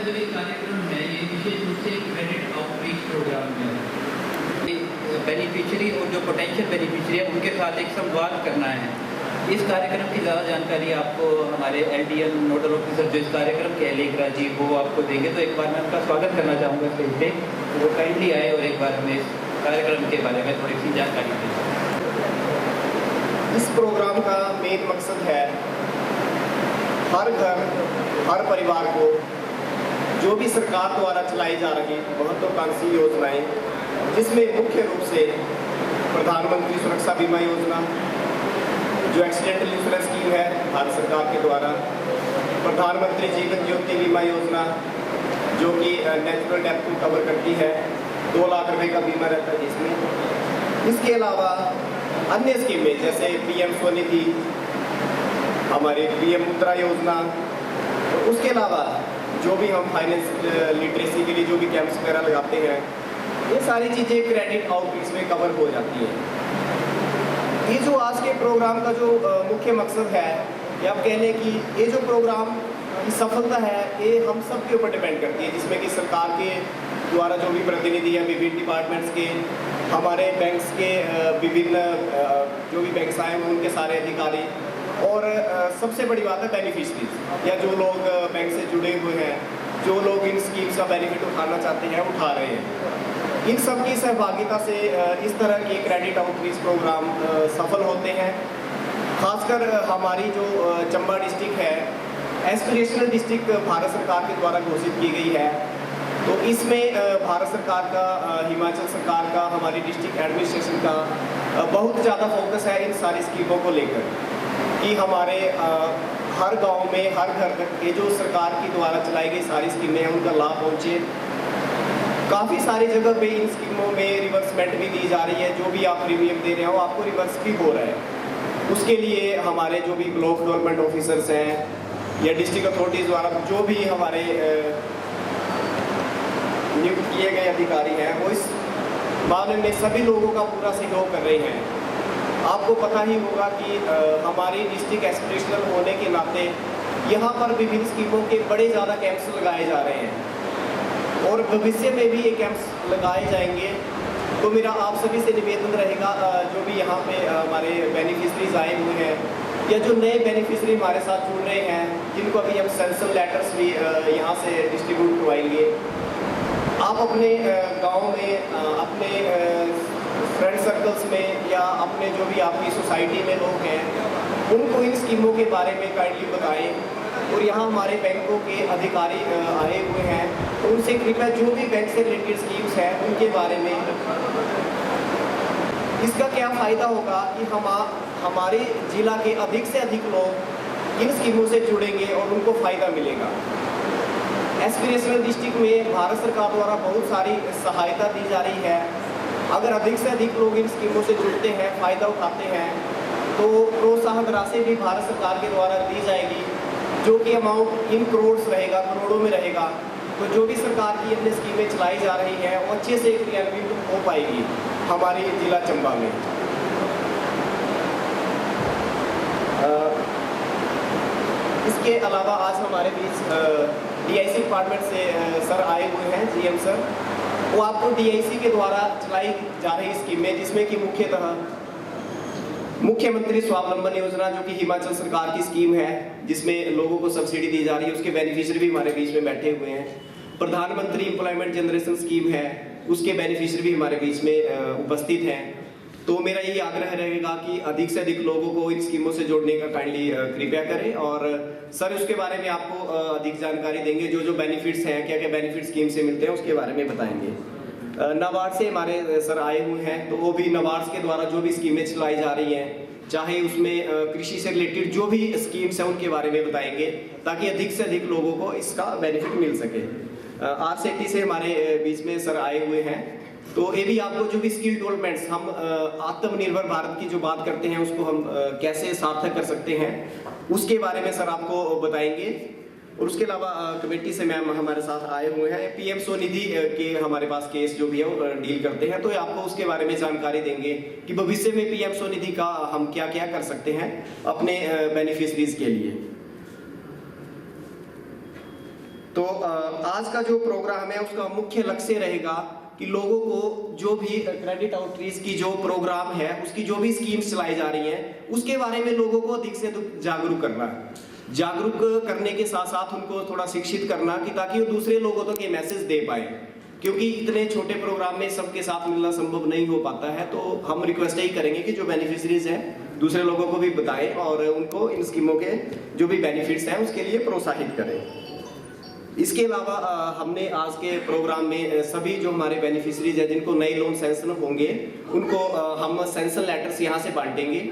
जो ये कार्यक्रम है ये विशेष रूप से क्रेडिट आउटरीच प्रोग्राम है। बेनिफिशियरी और जो पोटेंशियल बेनिफिशियरी है उनके साथ एक संवाद करना है। इस कार्यक्रम की ज़्यादा जानकारी आपको हमारे LDM नोडल ऑफिसर जो इस कार्यक्रम के लेखरा जी वो आपको देंगे। तो एक बार मैं उनका स्वागत करना चाहूँगा स्टेज पे, वो काइंडली आए और एक बार हमें इस कार्यक्रम के बारे में थोड़ी सी जानकारी दें। इस प्रोग्राम का मेन मकसद है हर घर हर परिवार को जो भी सरकार द्वारा चलाई जा रही महत्वाकांक्षी योजनाएं, जिसमें मुख्य रूप से प्रधानमंत्री सुरक्षा बीमा योजना जो एक्सीडेंटल इंश्योरेंस स्कीम है भारत सरकार के द्वारा, प्रधानमंत्री जीवन ज्योति बीमा योजना जो कि नेचुरल डेथ को कवर करती है, 2 लाख रुपए का बीमा रहता है जिसमें। इसके अलावा अन्य स्कीमें जैसे PM स्वनिधि, हमारे PM मुद्रा योजना, और उसके अलावा जो भी हम फाइनेंस लिटरेसी के लिए जो भी कैंप्स वगैरह लगाते हैं, ये सारी चीज़ें क्रेडिट आउटरीच में कवर हो जाती हैं। ये जो आज के प्रोग्राम का जो मुख्य मकसद है, या आप कह लें कि ये जो प्रोग्राम की सफलता है ये हम सब के ऊपर डिपेंड करती है, जिसमें कि सरकार के द्वारा जो भी प्रतिनिधि हैं विभिन्न डिपार्टमेंट्स के, हमारे बैंक्स के विभिन्न जो भी बैंक्स आए हैं उनके सारे अधिकारी, और सबसे बड़ी बात है बेनिफिशरीज या जो लोग बैंक से जुड़े हुए हैं, जो लोग इन स्कीम्स का बेनिफिट उठाना चाहते हैं उठा रहे हैं। इन सब की सहभागिता से इस तरह के क्रेडिट आउटरीच प्रोग्राम सफल होते हैं। खासकर हमारी जो चंबा डिस्ट्रिक्ट है एस्पिरेशनल डिस्ट्रिक्ट भारत सरकार के द्वारा घोषित की गई है, तो इसमें भारत सरकार का, हिमाचल सरकार का, हमारी डिस्ट्रिक्ट एडमिनिस्ट्रेशन का बहुत ज़्यादा फोकस है इन सारी स्कीमों को लेकर कि हमारे हर गांव में हर घर तक ये जो सरकार की द्वारा चलाई गई सारी स्कीमें हैं उनका लाभ पहुँचे। काफ़ी सारी जगह पे इन स्कीमों में रिवर्समेंट भी दी जा रही है, जो भी आप प्रीमियम दे रहे हो आपको रिवर्स भी हो रहा है। उसके लिए हमारे जो भी ब्लॉक गवर्नमेंट ऑफिसर्स हैं या डिस्ट्रिक्ट अथॉरिटीज़ द्वारा जो भी हमारे नियुक्त किए गए अधिकारी हैं वो इस मामले में सभी लोगों का पूरा सहयोग कर रहे हैं। आपको पता ही होगा कि हमारी डिस्ट्रिक्ट एस्पिरेशनल होने के नाते यहाँ पर विभिन्न स्कीमों के बड़े ज़्यादा कैंप्स लगाए जा रहे हैं और भविष्य में भी ये कैंप्स लगाए जाएंगे। तो मेरा आप सभी से निवेदन रहेगा, जो भी यहाँ पे हमारे बेनिफिशरीज आए हुए हैं या जो नए बेनिफिशरी हमारे साथ जुड़ रहे हैं, जिनको अभी हम सेंसर लेटर्स भी यहाँ से डिस्ट्रीब्यूट करवाएंगे, आप अपने गांव में, अपने फ्रेंड सर्कल्स में या अपने जो भी आपकी सोसाइटी में लोग हैं उनको इन स्कीमों के बारे में काइंडली बताएं। और यहाँ हमारे बैंकों के अधिकारी आए हुए हैं, तो उनसे कृपया जो भी बैंक से रिलेटेड स्कीम्स हैं उनके बारे में, इसका क्या फ़ायदा होगा कि हमारे जिला के अधिक से अधिक लोग इन स्कीमों से जुड़ेंगे और उनको फ़ायदा मिलेगा। एस्पिरेशनल डिस्ट्रिक्ट में भारत सरकार द्वारा बहुत सारी सहायता दी जा रही है। अगर अधिक से अधिक लोग इन स्कीमों से जुड़ते हैं, फ़ायदा उठाते हैं, तो प्रोत्साहन राशि भी भारत सरकार के द्वारा दी जाएगी, जो कि अमाउंट इन करोड़ रहेगा, करोड़ों में रहेगा। तो जो भी सरकार की अन्य स्कीमें चलाई जा रही हैं वो अच्छे से क्रियान्वित हो पाएगी हमारे जिला चंबा में। इसके अलावा आज हमारे बीच DIC डिपार्टमेंट से सर आए हुए हैं, GM सर। वो आपको DIC के द्वारा चलाई जा रही स्कीमें, जिसमें कि मुख्यतः मुख्यमंत्री स्वावलंबन योजना जो कि हिमाचल सरकार की स्कीम है, जिसमें लोगों को सब्सिडी दी जा रही है, उसके बेनिफिशियरी भी हमारे बीच में बैठे हुए हैं। प्रधानमंत्री एम्प्लॉयमेंट जनरेशन स्कीम है, उसके बेनिफिशियरी भी हमारे बीच में उपस्थित हैं। तो मेरा यही आग्रह रहेगा कि अधिक से अधिक लोगों को इन स्कीमों से जोड़ने का काइंडली कृपया करें। और सर उसके बारे में आपको अधिक जानकारी देंगे, जो जो बेनिफिट्स हैं, क्या क्या बेनिफिट स्कीम से मिलते हैं उसके बारे में बताएंगे। नाबार्ड से हमारे सर आए हुए हैं, तो वो भी नाबार्ड के द्वारा जो भी स्कीमें चलाई जा रही हैं, चाहे उसमें कृषि से रिलेटेड जो भी स्कीम्स हैं उनके बारे में बताएंगे, ताकि अधिक से अधिक लोगों को इसका बेनिफिट मिल सके। RCT से हमारे बीच में सर आए हुए हैं, तो ये भी आपको जो भी स्किल डेवलपमेंट्स, हम आत्मनिर्भर भारत की जो बात करते हैं उसको हम कैसे सार्थक कर सकते हैं उसके बारे में सर आपको बताएंगे। और उसके अलावा कमेटी से मैम हमारे साथ आए हुए हैं, PM स्वनिधि के हमारे पास केस जो भी है वो डील करते हैं, तो आपको उसके बारे में जानकारी देंगे कि भविष्य में PM स्वनिधि का हम क्या क्या कर सकते हैं अपने बेनिफिशरीज के लिए। तो आज का जो प्रोग्राम है उसका मुख्य लक्ष्य रहेगा कि लोगों को जो भी क्रेडिट आउटरीच की जो प्रोग्राम है, उसकी जो भी स्कीम्स चलाई जा रही हैं, उसके बारे में लोगों को अधिक से अधिक जागरूक करना है। जागरूक करने के साथ साथ उनको थोड़ा शिक्षित करना कि ताकि वो दूसरे लोगों तक ये मैसेज दे पाए, क्योंकि इतने छोटे प्रोग्राम में सबके साथ मिलना संभव नहीं हो पाता है। तो हम रिक्वेस्ट यही करेंगे कि जो बेनिफिशरीज हैं दूसरे लोगों को भी बताएं और उनको इन स्कीमों के जो भी बेनिफिट्स हैं उसके लिए प्रोत्साहित करें। इसके अलावा हमने आज के प्रोग्राम में सभी जो हमारे बेनिफिशरीज हैं जिनको नए लोन सैंक्शन होंगे उनको हम सैंक्शन लेटर्स यहाँ से बांटेंगे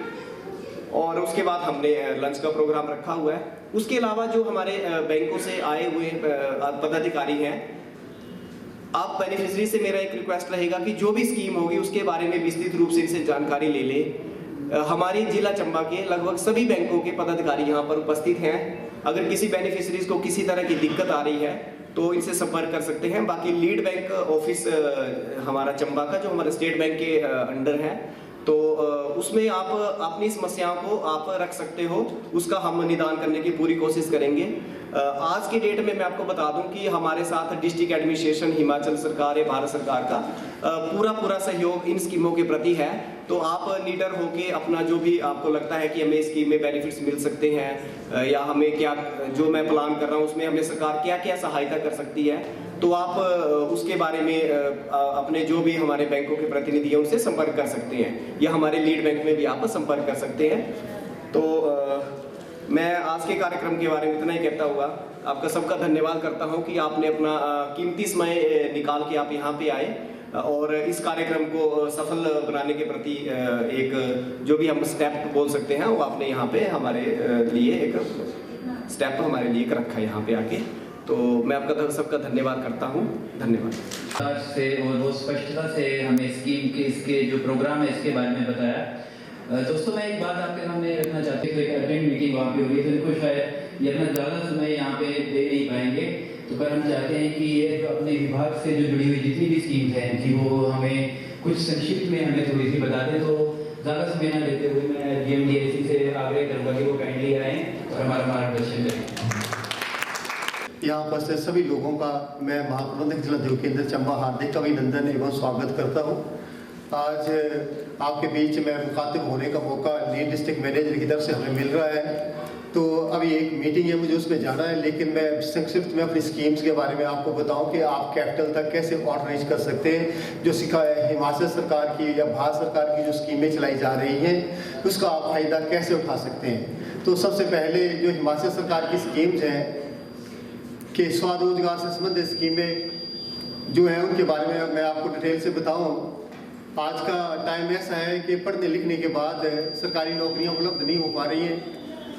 और उसके बाद हमने लंच का प्रोग्राम रखा हुआ है। उसके अलावा जो हमारे बैंकों से आए हुए पदाधिकारी हैं, आप बेनिफिशरी से मेरा एक रिक्वेस्ट रहेगा कि जो भी स्कीम होगी उसके बारे में विस्तृत रूप से इनसे जानकारी ले लें। हमारी जिला चंबा के लगभग सभी बैंकों के पदाधिकारी यहाँ पर उपस्थित हैं। अगर किसी बेनिफिशरीज को किसी तरह की दिक्कत आ रही है तो इनसे संपर्क कर सकते हैं। बाकी लीड बैंक ऑफिस हमारा चंबा का जो हमारे स्टेट बैंक के अंडर है, तो उसमें आप अपनी समस्याओं को आप रख सकते हो, उसका हम निदान करने की पूरी कोशिश करेंगे। आज की डेट में मैं आपको बता दूं कि हमारे साथ डिस्ट्रिक्ट एडमिनिस्ट्रेशन, हिमाचल सरकार या भारत सरकार का पूरा सहयोग इन स्कीमों के प्रति है। तो आप लीडर होके अपना जो भी आपको लगता है कि हमें स्कीम में बेनिफिट्स मिल सकते हैं या हमें क्या जो मैं प्लान कर रहा हूँ उसमें हमें सरकार क्या क्या सहायता कर सकती है, तो आप उसके बारे में अपने जो भी हमारे बैंकों के प्रतिनिधि हैं उनसे संपर्क कर सकते हैं या हमारे लीड बैंक में भी आप संपर्क कर सकते हैं। तो मैं आज के कार्यक्रम के बारे में इतना ही कहता हुआ आपका सबका धन्यवाद करता हूं कि आपने अपना कीमती समय निकाल के आप यहाँ पे आए और इस कार्यक्रम को सफल बनाने के प्रति एक जो भी हम स्टेप बोल सकते हैं वो आपने यहाँ पे हमारे लिए एक स्टेप हमारे लिए रखा यहाँ पे आके। तो मैं आपका सबका धन्यवाद करता हूँ। धन्यवाद से और बहुत स्पष्टता से हमें स्कीम के इसके जो प्रोग्राम है इसके बारे में बताया। दोस्तों मैं एक बात आपके सामने रखना चाहती हूँ, एक अर्जेंट मीटिंग वहाँ पे हुई, तो इनको शायद ये अपना ज़्यादा समय यहाँ पे दे नहीं पाएंगे, तो पर हम चाहते हैं कि ये जो अपने विभाग से जो जुड़ी हुई जितनी भी स्कीम्स हैं कि वो हमें कुछ संक्षिप्त में हमें थोड़ी सी बता दें। तो ज़्यादा समय न लेते हुए मैं GMDSC से आग्रह करूँगा कि वो काइंडली आएँ और हमारा मार्गदर्शन करें। यहाँ पर से सभी लोगों का मैं महाप्रबंधक जिला उद्योग केंद्र चंबा हार्दिक अभिनंदन एवं स्वागत करता हूँ। आज आपके बीच में मुखातिब होने का मौका लीड डिस्ट्रिक्ट मैनेजर की तरफ से हमें मिल रहा है। तो अभी एक मीटिंग है, मुझे उसमें जाना है, लेकिन मैं संक्षिप्त में अपनी स्कीम्स के बारे में आपको बताऊं कि आप कैपिटल तक कैसे आउटरीच कर सकते हैं। जो हिमाचल सरकार की या भारत सरकार की जो स्कीमें चलाई जा रही हैं उसका आप फायदा कैसे उठा सकते हैं। तो सबसे पहले जो हिमाचल सरकार की स्कीम्स हैं कि स्वरोजगार से संबंधित स्कीमें जो है उनके बारे में मैं आपको डिटेल से बताऊं। आज का टाइम ऐसा है कि पढ़ने लिखने के बाद सरकारी नौकरियां उपलब्ध नहीं हो पा रही हैं।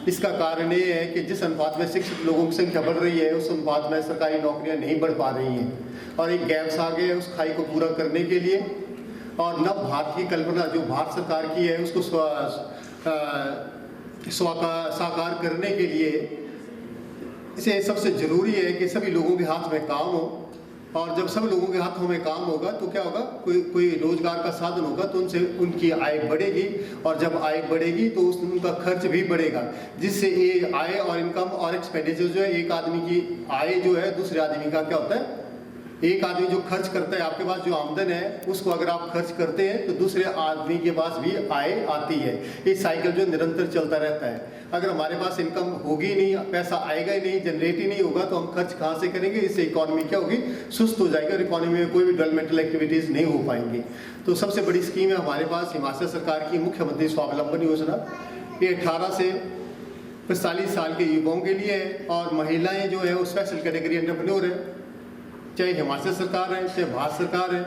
इसका कारण ये है कि जिस अनुपात में शिक्षित लोगों की संख्या बढ़ रही है उस अनुपात में सरकारी नौकरियां नहीं बढ़ पा रही हैं और एक गैप्स आ गए उस खाई को पूरा करने के लिए और नव भारत की कल्पना जो भारत सरकार की है उसको साकार करने के लिए इसे सबसे ज़रूरी है कि सभी लोगों के हाथ में काम हो। और जब सब लोगों के हाथों में काम होगा तो क्या होगा, कोई रोजगार का साधन होगा तो उनसे उनकी आय बढ़ेगी और जब आय बढ़ेगी तो उनका खर्च भी बढ़ेगा, जिससे ये आय और इनकम और एक्सपेंडिचर जो है एक आदमी की आय जो है दूसरे आदमी का क्या होता है, एक आदमी जो खर्च करता है आपके पास जो आमदन है उसको अगर आप खर्च करते हैं तो दूसरे आदमी के पास भी आय आती है। ये साइकिल जो निरंतर चलता रहता है। अगर हमारे पास इनकम होगी नहीं, पैसा आएगा ही नहीं, जनरेट ही नहीं होगा तो हम खर्च कहाँ से करेंगे। इससे इकॉनमी क्या होगी, सुस्त हो जाएगी और इकॉनमी में कोई भी डेवलपमेंटल एक्टिविटीज़ नहीं हो पाएंगी। तो सबसे बड़ी स्कीम है हमारे पास हिमाचल सरकार की मुख्यमंत्री स्वावलंबन योजना। ये 18 से 45 साल के युवाओं के लिए है और महिलाएँ जो है वो स्पेशल कैटेगरी एंटरप्रेन्योर है। चाहे हिमाचल सरकार है, चाहे भारत सरकार है,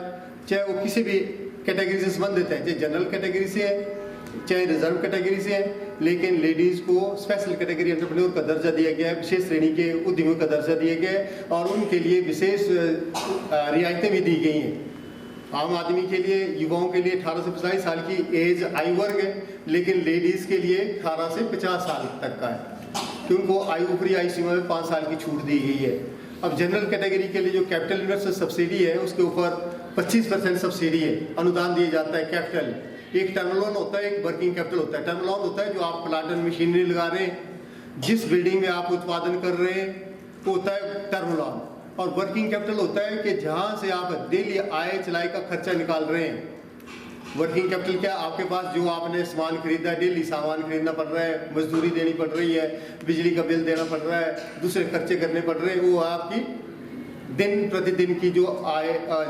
चाहे वो किसी भी कैटेगरी से संबंधित है, चाहे जनरल कैटेगरी से है, चाहे रिजर्व कैटेगरी से है, लेकिन लेडीज़ को स्पेशल कैटेगरी एंटरप्रेन्योर का दर्जा दिया गया है, विशेष श्रेणी के उद्यमियों का दर्जा दिया गया है और उनके लिए विशेष रियायतें भी दी गई हैं। आम आदमी के लिए, युवाओं के लिए 18 से 45 साल की एज आयु वर्ग है, लेकिन लेडीज़ के लिए 18 से 50 साल तक का है कि उनको ऊपरी आयु सीमा में 5 साल की छूट दी गई है। अब जनरल कैटेगरी के लिए जो कैपिटल इन्वेस्टमेंट सब्सिडी है उसके ऊपर 25% सब्सिडी है, अनुदान दिया जाता है। कैपिटल एक टर्म लोन होता है, एक वर्किंग कैपिटल होता है। टर्म लोन होता है जो आप प्लांट एंड मशीनरी लगा रहे हैं, जिस बिल्डिंग में आप उत्पादन कर रहे हैं वो होता है टर्म लोन, और वर्किंग कैपिटल होता है कि जहाँ से आप डेली आय चलाई का खर्चा निकाल रहे हैं। वर्किंग कैपिटल क्या, आपके पास जो आपने सामान खरीदा है, डेली सामान खरीदना पड़ रहा है, मजदूरी देनी पड़ रही है, बिजली का बिल देना पड़ रहा है, दूसरे खर्चे करने पड़ रहे हैं, वो आपकी दिन प्रतिदिन की जो आय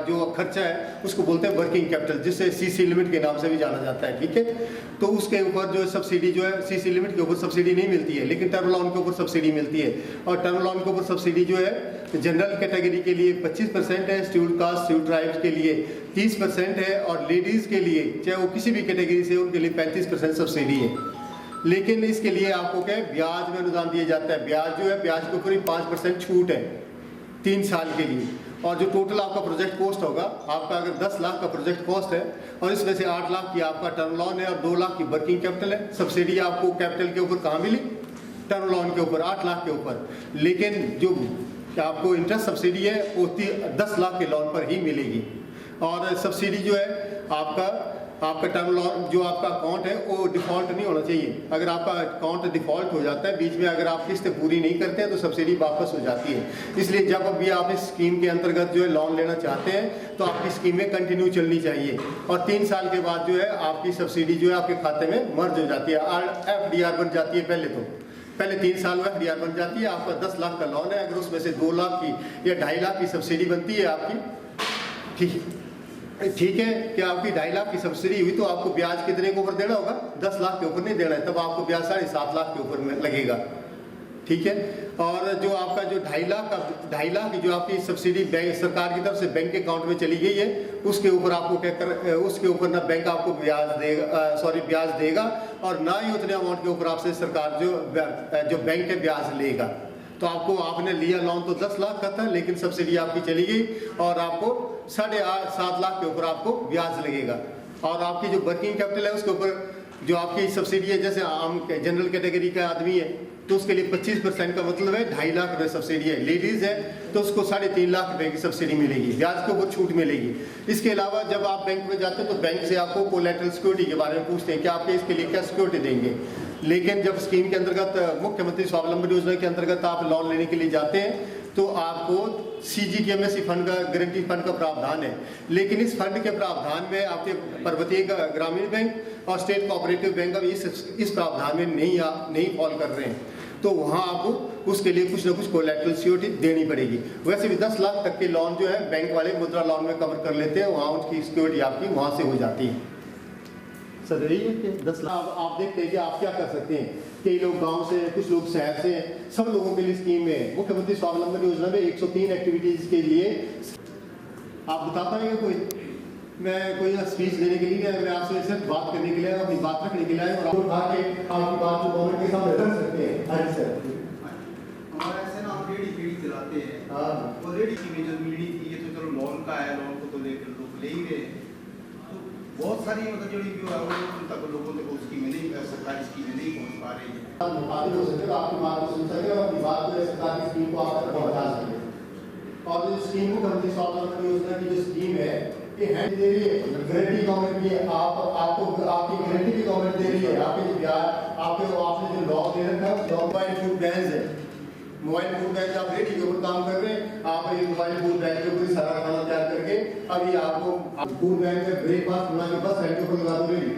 जो खर्चा है उसको बोलते हैं वर्किंग कैपिटल, जिससे सीसी लिमिट के नाम से भी जाना जाता है। ठीक है, तो उसके ऊपर जो सब्सिडी जो है, सीसी लिमिट के ऊपर सब्सिडी नहीं मिलती है, लेकिन टर्म लोन के ऊपर सब्सिडी मिलती है। और टर्म लोन के ऊपर सब्सिडी जो है जनरल कैटेगरी के लिए 25% है, शेड्यूल्ड कास्ट शेड्यूल्ड ट्राइब्स के लिए 30% है, और लेडीज़ के लिए चाहे वो किसी भी कैटेगरी से उनके लिए 35% सब्सिडी है। लेकिन इसके लिए आपको क्या है, ब्याज में अनुदान दिया जाता है। ब्याज जो है, ब्याज के ऊपर ही 5% छूट है 3 साल के लिए। और जो टोटल आपका प्रोजेक्ट कॉस्ट होगा, आपका अगर 10 लाख का प्रोजेक्ट कॉस्ट है और इसमें से 8 लाख की आपका टर्म लोन है और 2 लाख की वर्किंग कैपिटल है, सब्सिडी आपको कैपिटल के ऊपर कहाँ मिली? टर्म लोन के ऊपर 8 लाख के ऊपर। लेकिन जो आपको इंटरेस्ट सब्सिडी है वो 10 लाख के लोन पर ही मिलेगी। और सब्सिडी जो है आपका टर्म लोन जो आपका अकाउंट है वो डिफ़ॉल्ट नहीं होना चाहिए। अगर आपका अकाउंट डिफ़ॉल्ट हो जाता है बीच में, अगर आप किस्तें पूरी नहीं करते हैं तो सब्सिडी वापस हो जाती है। इसलिए जब भी आप इस स्कीम के अंतर्गत जो है लोन लेना चाहते हैं तो आपकी स्कीमें कंटिन्यू चलनी चाहिए, और 3 साल के बाद जो है आपकी सब्सिडी जो है आपके खाते में मर्ज हो जाती है, FDR बन जाती है। पहले 3 साल में FDR बन जाती है। आपका 10 लाख का लोन है, अगर उसमें से 2 लाख की या 2.5 लाख की सब्सिडी बनती है आपकी, ठीक है, कि आपकी 2.5 लाख की सब्सिडी हुई तो आपको ब्याज कितने के ऊपर देना होगा? 10 लाख के ऊपर नहीं देना है, तब आपको ब्याज 7.5 लाख के ऊपर में लगेगा। ठीक है, और जो आपका जो 2.5 लाख की जो आपकी सब्सिडी बैंक सरकार की तरफ से बैंक अकाउंट में चली गई है, उसके ऊपर आपको क्या कर, उसके ऊपर ना बैंक आपको ब्याज देगा और ना ही उतने अमाउंट के ऊपर आपसे सरकार जो बैंक है ब्याज लेगा। तो आपने लिया लोन तो 10 लाख का था, लेकिन सब्सिडी आपकी चली गई और आपको 7.5 लाख के ऊपर आपको ब्याज लगेगा। और आपकी जो वर्किंग कैपिटल है उसके ऊपर जो आपकी सब्सिडी है, जैसे आम जनरल कैटेगरी का आदमी है तो उसके लिए 25% का मतलब है 2.5 लाख रुपये सब्सिडी है। लेडीज़ है तो उसको 3.5 लाख रुपये की सब्सिडी मिलेगी, ब्याज के ऊपर छूट मिलेगी। इसके अलावा जब आप बैंक में जाते हैं तो बैंक से आपको कोलैटरल सिक्योरिटी के बारे में पूछते हैं कि आपके इसके लिए क्या सिक्योरिटी देंगे। लेकिन जब स्कीम के अंतर्गत मुख्यमंत्री स्वावलंबन योजना के अंतर्गत आप लोन लेने के लिए जाते हैं तो आपको CGTMSE फंड का गारंटी फंड का प्रावधान है। लेकिन इस फंड के प्रावधान में आपके पर्वतीय ग्रामीण बैंक और स्टेट कोऑपरेटिव बैंक अभी इस प्रावधान में नहीं फॉल कर रहे हैं, तो वहाँ आपको उसके लिए कुछ ना कुछ कोलैटरल सिक्योरिटी देनी पड़ेगी। वैसे भी 10 लाख तक के लोन जो है बैंक वाले मुद्रा लोन में कवर कर लेते हैं, वहाँ उसकी सिक्योरिटी आपकी वहाँ से हो जाती है। सर यही है कि 10 लाख आप देखते हैं कि आप क्या कर सकते हैं। कई लोग गांव से, कुछ लोग शहर से, सब लोगों के लिए स्कीम है। मुख्यमंत्री स्वावलंबन योजना में 103 एक्टिविटीज़ के लिए आप बता पाएंगे कोई? मैं कोई स्पीच देने के लिए, मैं आपसे सिर्फ बात करने के लिए, अपनी बात रखने के लिए और आपको उठा के आपकी बात जो गवर्नमेंट के सामने रख सकते हैं। हाँ सर, हमारा ऐसे ना हम रेडी चलाते हैं। हाँ, और रेडी की जो मीडी थी ये तो चलो लोन का है, लोन को तो लेकर लोग ले ही रहे हैं। तो बहुत सारी मतलब जो रिव्यू है वो तक लोगों तक स्कीमें नहीं, सरकारी स्कीमें नहीं पहुँच पा रही है। आप मुखातिब हो सके तो आपकी बात को सुन सके और अपनी बात जो है सरकार की स्कीम को आप तक पहुँचा सके। और जो स्कीम मुख्यमंत्री स्वावलंबन योजना की जो स्कीम है ये हैंड दे रही है, गारंटी गवर्नमेंट की आपको आपकी गारंटी भी गवर्नमेंट दे रही है। आपके जो ब्याज आपने जो लॉ दे रखा है, मोबाइल फूड बैंक है, मोबाइल फूड बैंक आप रेडी के ऊपर काम कर रहे हैं। आप ये मोबाइल फूड बैंक के ऊपर सारा खाना तैयार करके अभी आपको फूड बैंक में ब्रेकफास्ट बना के बस साइड के ऊपर लगा दो, रेडी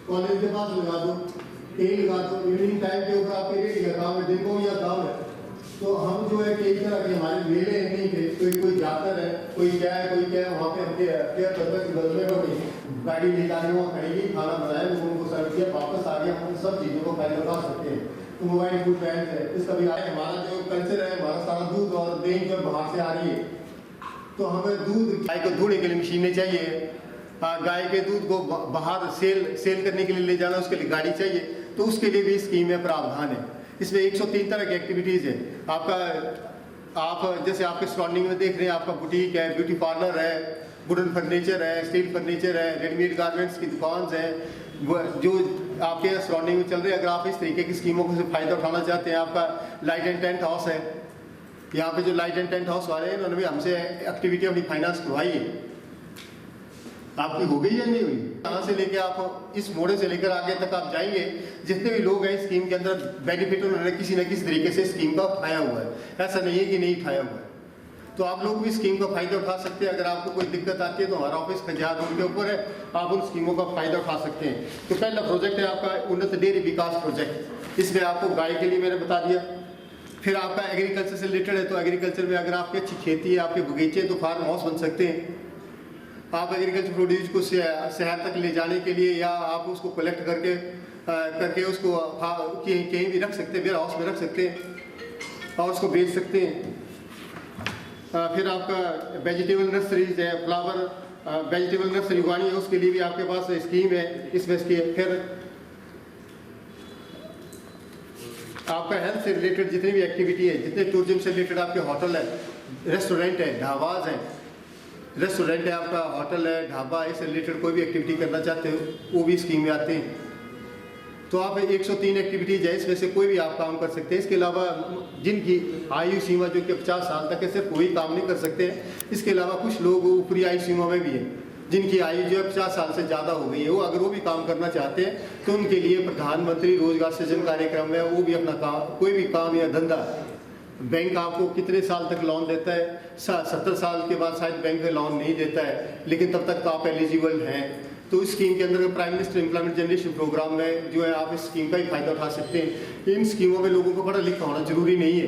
कॉलेज के पास लगा दो, तेल लगा दो, इवनिंग टाइम के ऊपर आपके रेडी का काम है, देखो या गाँव है। तो हम जो है कि एक तरह के हमारे मेले नहीं थे, कोई जाता है, कोई क्या है वहाँ पे हमके केयर करता है कि बदले में गाड़ी ले जाने वहाँ खड़ी खाना बनाए, लोगों को सर्व किया, वापस आ गया। हम सब चीज़ों को फायदा उठा सकते हैं। तो मोबाइल फूड बैंक है, इसका भी हमारा जो कल्चर है, हमारा सारा दूध और दही जो बाहर से आ रही है, तो हमें दूध गाय को धोने के लिए मशीनें चाहिए, गाय के दूध को बाहर सेल करने के लिए ले जाना, उसके लिए गाड़ी चाहिए, तो उसके लिए भी स्कीम में प्रावधान है। इसमें 103 तरह की एक्टिविटीज़ है। आप जैसे आपके सराउंडिंग में देख रहे हैं, आपका बुटीक है, ब्यूटी पार्लर है, वुडन फर्नीचर है, स्टील फर्नीचर है, रेडीमेड गारमेंट्स की दुकान है, जो आपके सराउंडिंग में चल रही है। अगर आप इस तरीके की स्कीमों को से फ़ायदा उठाना चाहते हैं, आपका लाइट एंड टेंट हाउस है, यहाँ पे जो लाइट एंड टेंट हाउस वाले हैं उन्होंने भी हमसे एक्टिविटी अपनी फाइनेंस करवाई है। आपकी हो गई या नहीं हुई? यहाँ से लेके आप इस मोड़े से लेकर आगे तक आप जाएंगे, जितने भी लोग हैं स्कीम के अंदर बेनिफिट उन्होंने किसी न किसी तरीके से स्कीम का उठाया हुआ है, ऐसा नहीं है कि नहीं उठाया हुआ है। तो आप लोग भी स्कीम का फायदा उठा सकते हैं। अगर आपको कोई दिक्कत आती है तो हमारा ऑफिस खजियार रोड के ऊपर है, आप उन स्कीमों का फायदा उठा सकते हैं। तो पहला प्रोजेक्ट है आपका उन्नत डेयरी विकास प्रोजेक्ट, इसमें आपको गाय के लिए मैंने बता दिया। फिर आपका एग्रीकल्चर से रिलेटेड है, तो एग्रीकल्चर में अगर आपकी अच्छी खेती है, आपके बगीचे, तो फार्म हाउस बन सकते हैं। आप एग्रीकल्चर प्रोड्यूस को शहर तक ले जाने के लिए, या आप उसको कलेक्ट करके उसको कहीं भी रख सकते हैं, वेयर हाउस में रख सकते हैं और उसको बेच सकते हैं। फिर आपका वेजिटेबल नर्सरीज है, फ्लावर वेजिटेबल नर्सरी उगानी है, उसके लिए भी आपके पास स्कीम है, इसमें फिर आपका हेल्थ से रिलेटेड जितनी भी एक्टिविटी है, जितने टूरिज्म से रिलेटेड आपके होटल है, रेस्टोरेंट है, ढाबाज हैं, रेस्टोरेंट है आपका, होटल है, ढाबा, इससे रिलेटेड कोई भी एक्टिविटी करना चाहते हो वो भी स्कीम में आते हैं। तो आप 103 एक्टिविटीज है, इसमें से कोई भी आप काम कर सकते हैं। इसके अलावा जिनकी आयु सीमा जो कि 50 साल तक है, सिर्फ वही काम नहीं कर सकते हैं। इसके अलावा कुछ लोग ऊपरी आयु सीमा में भी है, जिनकी आयु जो है 50 साल से ज़्यादा हो गई है, वो अगर वो भी काम करना चाहते हैं तो उनके लिए प्रधानमंत्री रोजगार सृजन कार्यक्रम है, वो भी अपना काम, कोई भी काम या धंधा, बैंक आपको कितने साल तक लोन देता है, 70 साल के बाद शायद बैंक लोन नहीं देता है, लेकिन तब तक तो आप एलिजिबल हैं। तो इस स्कीम के अंदर prime minister employment generation programme में जो है आप इस स्कीम का ही फायदा उठा सकते हैं। इन स्कीमों में लोगों को पढ़ा लिखा होना जरूरी नहीं है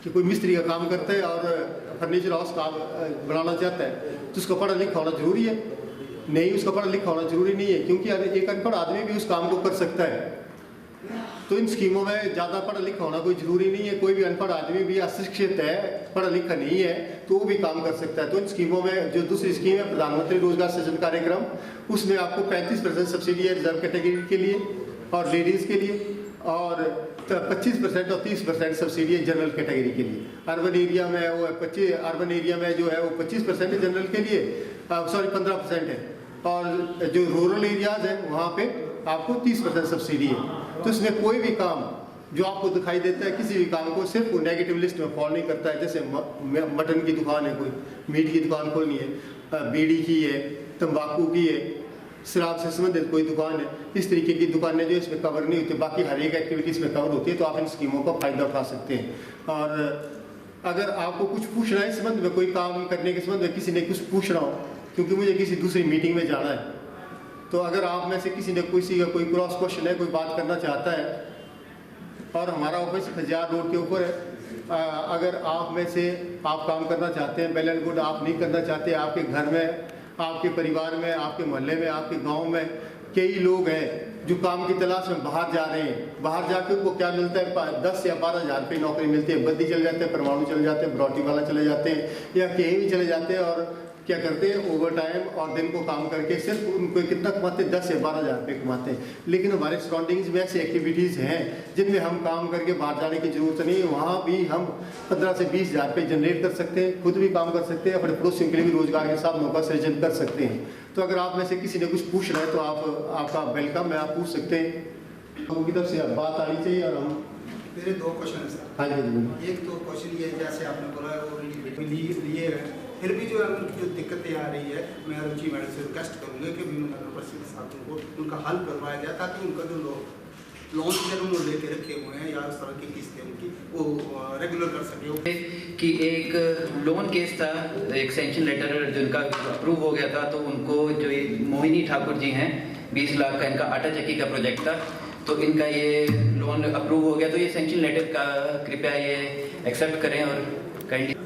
कि कोई मिस्त्री का काम करता है और फर्नीचर हाउस काम बनाना चाहता है तो उसका पढ़ा लिखा होना जरूरी है? नहीं, उसका पढ़ा लिखा होना जरूरी नहीं है, क्योंकि एक अनपढ़ आदमी भी उस काम को कर सकता है। तो इन स्कीमों में ज़्यादा पढ़ा लिखा होना कोई ज़रूरी नहीं है। कोई भी अनपढ़ आदमी भी अशिक्षित है, पढ़ा लिखा नहीं है, तो वो भी काम कर सकता है। तो इन स्कीमों में जो दूसरी स्कीम है प्रधानमंत्री रोजगार सृजन कार्यक्रम, उसमें आपको 35% सब्सिडी है रिजर्व कैटेगरी के लिए और लेडीज़ के लिए, और 25% और 30% सब्सिडी है जनरल कैटेगरी के लिए। अर्बन एरिया में वो 25, अर्बन एरिया में जो है वो 25% है जनरल के लिए, 15% है, और जो रूरल एरियाज हैं वहाँ पे आपको 30% सब्सिडी है। तो इसमें कोई भी काम जो आपको दिखाई देता है, किसी भी काम को सिर्फ नेगेटिव लिस्ट में फॉल नहीं करता है। जैसे मटन की दुकान है, कोई मीट की दुकान खोलनी है, बीड़ी की है, तंबाकू की है, शराब से संबंधित कोई दुकान है, इस तरीके की दुकानें जो इसमें कवर नहीं होती, बाकी हर एक एक्टिविटी इसमें कवर होती है। तो आप इन स्कीमों का फ़ायदा उठा सकते हैं। और अगर आपको कुछ पूछना है इस संबंध में, कोई काम करने के संबंध में किसी ने कुछ पूछना हो, क्योंकि मुझे किसी दूसरी मीटिंग में जाना है, तो अगर आप में से किसी ने किसी का कोई क्रॉस क्वेश्चन है, कोई बात करना चाहता है, और हमारा ऑफिस खजियार रोड के ऊपर है, अगर आप में से आप काम करना चाहते हैं, वेल एंड गुड, आप नहीं करना चाहते, आपके घर में, आपके परिवार में, आपके मोहल्ले में, आपके गांव में कई लोग हैं जो काम की तलाश में बाहर जा रहे हैं, बाहर जाकर उनको क्या मिलता है, 10 या 12 हज़ार रुपये नौकरी मिलती है, बद्दी चले जाते हैं, परमाणु चले जाते हैं, बरौटी वाला चले जाते हैं, या कहीं भी चले जाते हैं, और क्या करते हैं ओवर टाइम और दिन को काम करके सिर्फ उनको कितना कमाते हैं, 10 या 12 हज़ार रुपये कमाते हैं। लेकिन हमारे सराउंडिंग्स में ऐसी एक्टिविटीज़ हैं जिनमें हम काम करके बाहर जाने की जरूरत नहीं है, वहाँ भी हम 15 से 20 हज़ार रुपये जनरेट कर सकते हैं, खुद भी काम कर सकते हैं, अपने पड़ोसियों के लिए भी रोजगार के साधनों का सृजन कर सकते हैं। तो अगर आप में से किसी ने कुछ पूछना है तो आपका वेलकम है, आप पूछ सकते हैं। लोगों की तरफ से बात आनी चाहिए। और हम मेरे 2 क्वेश्चन है सर। हाँ जी, एक तो क्वेश्चन ये, जैसे आपने बोला लिए है, फिर भी जो दिक्कतें आ रही है, मैं रुचि मैडम से रिक्वेस्ट करूँगा कि यूनिवर्सिटी छात्रों को उनका हल करवाया जाए, ताकि उनका जो लोन उन्होंने लेके रखे हुए हैं या उस तरह की किस्तें उनकी वो रेगुलर कर सके। कि एक लोन केस था, एक सैंक्शन लेटर जिनका अप्रूव हो गया था, तो उनको जो ये मोहिनी ठाकुर जी हैं, 20 लाख का इनका आटा चक्की का प्रोजेक्ट था, तो इनका ये लोन अप्रूव हो गया। तो ये सैंक्शन लेटर का कृपया ये एक्सेप्ट करें और काइंडली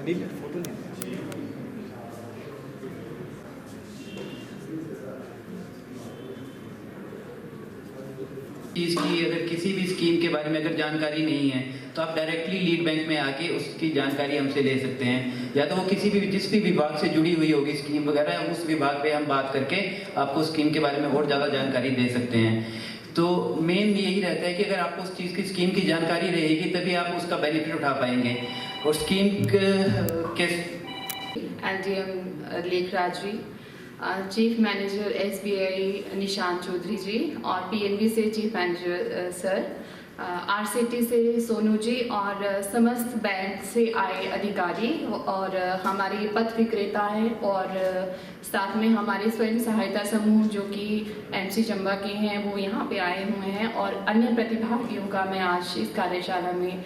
फोटो चीज़ की अगर किसी भी स्कीम के बारे में अगर जानकारी नहीं है तो आप डायरेक्टली लीड बैंक में आके उसकी जानकारी हमसे ले सकते हैं, या तो वो किसी भी जिस भी विभाग से जुड़ी हुई होगी स्कीम वगैरह, उस विभाग पे हम बात करके आपको स्कीम के बारे में और ज़्यादा जानकारी दे सकते हैं। तो मेन यही रहता है कि अगर आपको उस चीज़ की स्कीम की जानकारी रहेगी तभी आप उसका बेनिफिट उठा पाएंगे। और स्कीम के LDM Lekhraj ji, chief manager SBI Nishant Chaudhary ji, और PNB से चीफ मैनेजर सर, आरसीटी से सोनू जी और समस्त बैंक से आए अधिकारी और हमारे पथ विक्रेता हैं और साथ में हमारे स्वयं सहायता समूह जो कि एमसी चंबा के हैं वो यहाँ पे आए हुए हैं और अन्य प्रतिभागियों का मैं आज इस कार्यशाला में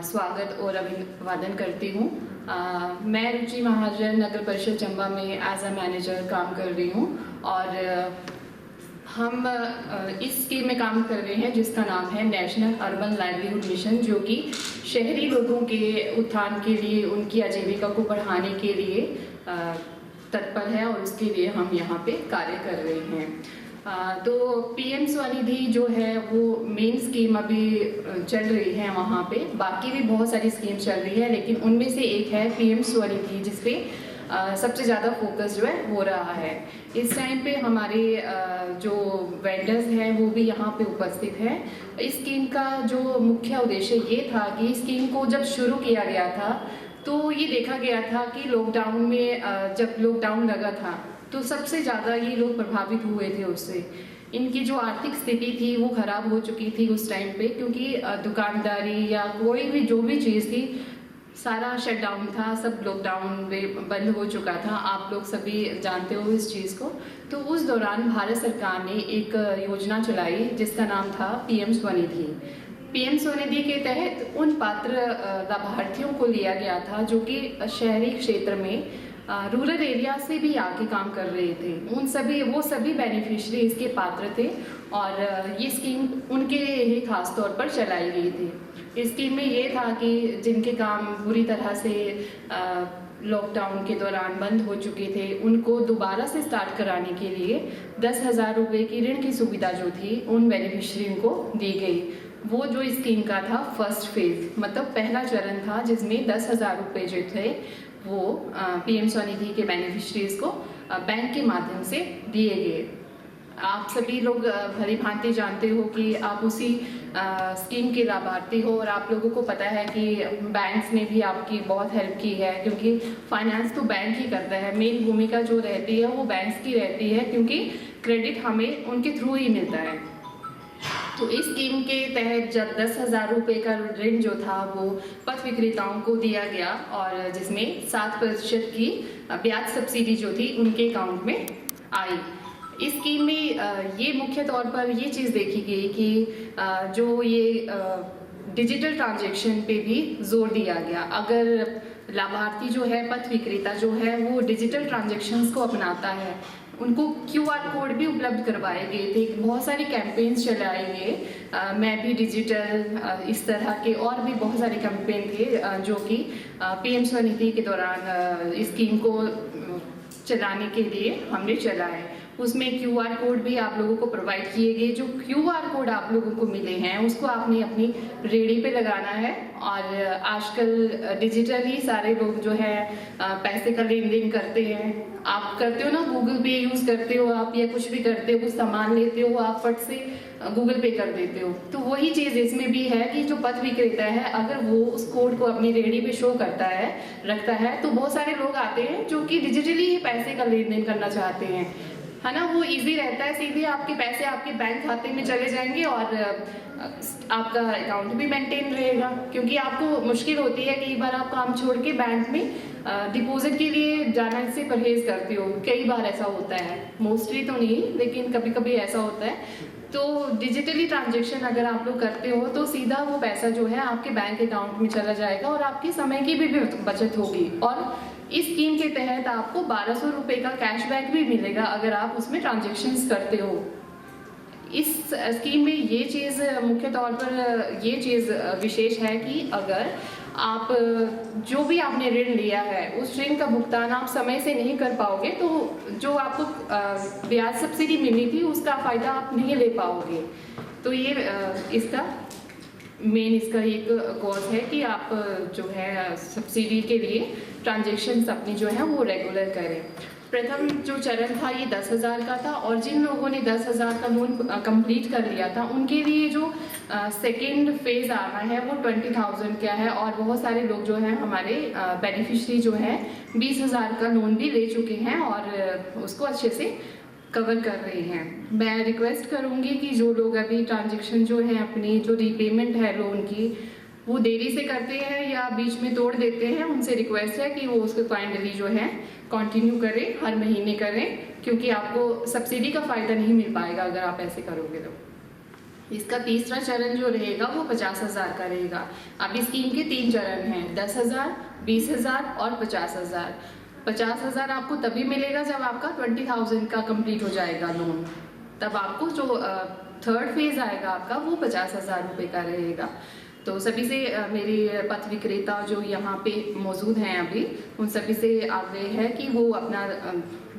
स्वागत और अभिवादन करती हूँ। मैं रुचि महाजन नगर परिषद चंबा में एज अ मैनेजर काम कर रही हूँ और हम इस स्कीम में काम कर रहे हैं जिसका नाम है नेशनल अर्बन लाइवलीहुड मिशन, जो कि शहरी लोगों के उत्थान के लिए, उनकी आजीविका को बढ़ाने के लिए तत्पर है और उसके लिए हम यहाँ पे कार्य कर रहे हैं। तो पीएम स्वनिधि जो है वो मेन स्कीम अभी चल रही है वहाँ पे, बाकी भी बहुत सारी स्कीम चल रही है लेकिन उनमें से एक है पीएम स्वनिधि जिसपे सबसे ज़्यादा फोकस जो है हो रहा है। इस टाइम पे हमारे जो वेंडर्स हैं वो भी यहाँ पे उपस्थित हैं। इस स्कीम का जो मुख्य उद्देश्य ये था कि इस स्कीम को जब शुरू किया गया था तो ये देखा गया था कि लॉकडाउन में जब लॉकडाउन लगा था तो सबसे ज़्यादा ये लोग प्रभावित हुए थे उससे। इनकी जो आर्थिक स्थिति थी वो ख़राब हो चुकी थी उस टाइम पे, क्योंकि दुकानदारी या कोई भी जो भी चीज़ थी सारा शटडाउन था, सब लॉकडाउन में बंद हो चुका था। आप लोग सभी जानते हो इस चीज़ को। तो उस दौरान भारत सरकार ने एक योजना चलाई जिसका नाम था पीएम स्वनिधि। पीएम स्वनिधि के तहत उन पात्र लाभार्थियों को लिया गया था जो कि शहरी क्षेत्र में रूरल एरिया से भी आके काम कर रहे थे। वो सभी बेनिफिशियरी इसके पात्र थे और ये स्कीम उनके लिए ही खास तौर पर चलाई गई थी। इस स्कीम में ये था कि जिनके काम बुरी तरह से लॉकडाउन के दौरान बंद हो चुके थे उनको दोबारा से स्टार्ट कराने के लिए 10,000 रुपये की ऋण की सुविधा जो थी उन बेनिफिशियरी को दी गई। वो जो इस स्कीम का था फर्स्ट फेज, मतलब पहला चरण था जिसमें 10,000 रुपये जो थे वो पीएम स्वनिधि के बेनिफिशरीज को बैंक के माध्यम से दिए गए। आप सभी लोग भली भांति जानते हो कि आप उसी स्कीम के लाभार्थी हो और आप लोगों को पता है कि बैंक्स ने भी आपकी बहुत हेल्प की है, क्योंकि फाइनेंस तो बैंक ही करता है। मेन भूमिका जो रहती है वो बैंक्स की रहती है, क्योंकि क्रेडिट हमें उनके थ्रू ही मिलता है। तो इस स्कीम के तहत जब 10,000 रुपये का ऋण जो था वो पथ विक्रेताओं को दिया गया और जिसमें 7% की ब्याज सब्सिडी जो थी उनके अकाउंट में आई। इस स्कीम में ये मुख्य तौर पर ये चीज़ देखी गई कि जो ये डिजिटल ट्रांजैक्शन पे भी जोर दिया गया। अगर लाभार्थी जो है, पथ विक्रेता जो है, वो डिजिटल ट्रांजैक्शंस को अपनाता है, उनको QR कोड भी उपलब्ध करवाए गए थे। बहुत सारे कैंपेन्स चलाए गए, मैं भी डिजिटल, इस तरह के और भी बहुत सारे कैंपेन थे जो कि पीएम स्वनिधि के दौरान इस स्कीम को चलाने के लिए हमने चलाए। उसमें QR कोड भी आप लोगों को प्रोवाइड किए गए। जो QR कोड आप लोगों को मिले हैं उसको आपने अपनी रेडी पे लगाना है। और आजकल डिजिटल ही सारे लोग जो है पैसे का लेन देन करते हैं। आप करते हो ना, गूगल पे यूज़ करते हो आप, या कुछ भी करते हो, कुछ सामान लेते हो आप फट से गूगल पे कर देते हो। तो वही चीज़ इसमें भी है कि जो पथ विक्रेता है अगर वो उस कोड को अपनी रेडी पे शो करता है, रखता है, तो बहुत सारे लोग आते हैं जो कि डिजिटली ही पैसे का लेन देन करना चाहते हैं, है ना। वो इजी रहता है, सीधे आपके पैसे आपके बैंक खाते में चले जाएंगे और आपका अकाउंट भी मेंटेन रहेगा। क्योंकि आपको मुश्किल होती है, कई बार आप काम छोड़ के बैंक में डिपॉजिट के लिए जाना से परहेज करते हो, कई बार ऐसा होता है, मोस्टली तो नहीं लेकिन कभी कभी ऐसा होता है। तो डिजिटली ट्रांजैक्शन अगर आप लोग करते हो तो सीधा वो पैसा जो है आपके बैंक अकाउंट में चला जाएगा और आपके समय की भी बचत होगी। और इस स्कीम के तहत आपको 1200 रुपये का कैशबैक भी मिलेगा अगर आप उसमें ट्रांजैक्शंस करते हो। इस स्कीम में ये चीज़ मुख्य तौर पर ये चीज़ विशेष है कि अगर आप जो भी आपने ऋण लिया है उस ऋण का भुगतान आप समय से नहीं कर पाओगे तो जो आपको ब्याज सब्सिडी मिली थी उसका फ़ायदा आप नहीं ले पाओगे। तो ये इसका एक कॉज है कि आप जो है सब्सिडी के लिए ट्रांजैक्शंस अपनी जो है वो रेगुलर करें। प्रथम जो चरण था ये 10,000 का था और जिन लोगों ने 10,000 का लोन कंप्लीट कर लिया था उनके लिए जो सेकेंड फेज आना है वो 20,000 का है। और बहुत सारे लोग जो हैं हमारे बेनिफिशरी जो हैं 20,000 का लोन भी ले चुके हैं और उसको अच्छे से कवर कर रहे हैं। मैं रिक्वेस्ट करूंगी कि जो लोग अभी ट्रांजैक्शन जो है अपनी जो रीपेमेंट है लोन की वो देरी से करते हैं या बीच में तोड़ देते हैं, उनसे रिक्वेस्ट है कि वो उसको काइंडली जो है कंटिन्यू करें, हर महीने करें, क्योंकि आपको सब्सिडी का फ़ायदा नहीं मिल पाएगा अगर आप ऐसे करोगे तो। इसका तीसरा चरण जो रहेगा वो 50,000 का रहेगा। अब इस स्कीम के 3 चरण हैं, 10,000, 20,000 और 50,000। 50,000 आपको तभी मिलेगा जब आपका 20,000 का कंप्लीट हो जाएगा लोन, तब आपको जो थर्ड फेज आएगा आपका वो 50,000 रुपये का रहेगा। तो सभी से मेरी पथ विक्रेता जो यहाँ पे मौजूद हैं अभी, उन सभी से आग्रह है कि वो अपना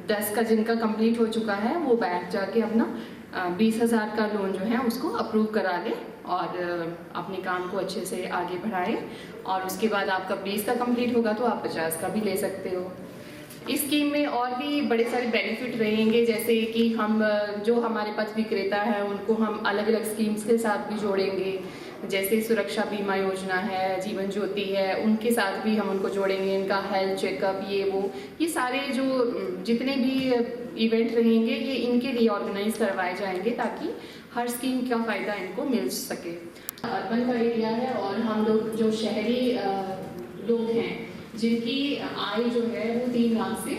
10 का जिनका कंप्लीट हो चुका है वो बैंक जाके अपना 20,000 का लोन जो है उसको अप्रूव करा लें और अपने काम को अच्छे से आगे बढ़ाएं। और उसके बाद आपका 20 का कंप्लीट होगा तो आप 50 का भी ले सकते हो। इस स्कीम में और भी बड़े सारे बेनिफिट रहेंगे, जैसे कि हम जो हमारे पथ विक्रेता हैं उनको हम अलग अलग स्कीम्स के साथ भी जोड़ेंगे, जैसे सुरक्षा बीमा योजना है, जीवन ज्योति है, उनके साथ भी हम उनको जोड़ेंगे। इनका हेल्थ चेकअप ये सारे जो जितने भी इवेंट रहेंगे ये इनके लिए ऑर्गेनाइज करवाए जाएंगे ताकि हर स्कीम का फ़ायदा इनको मिल सके। अर्बन का एरिया है और हम लोग जो शहरी लोग हैं जिनकी आय जो है वो 3 लाख से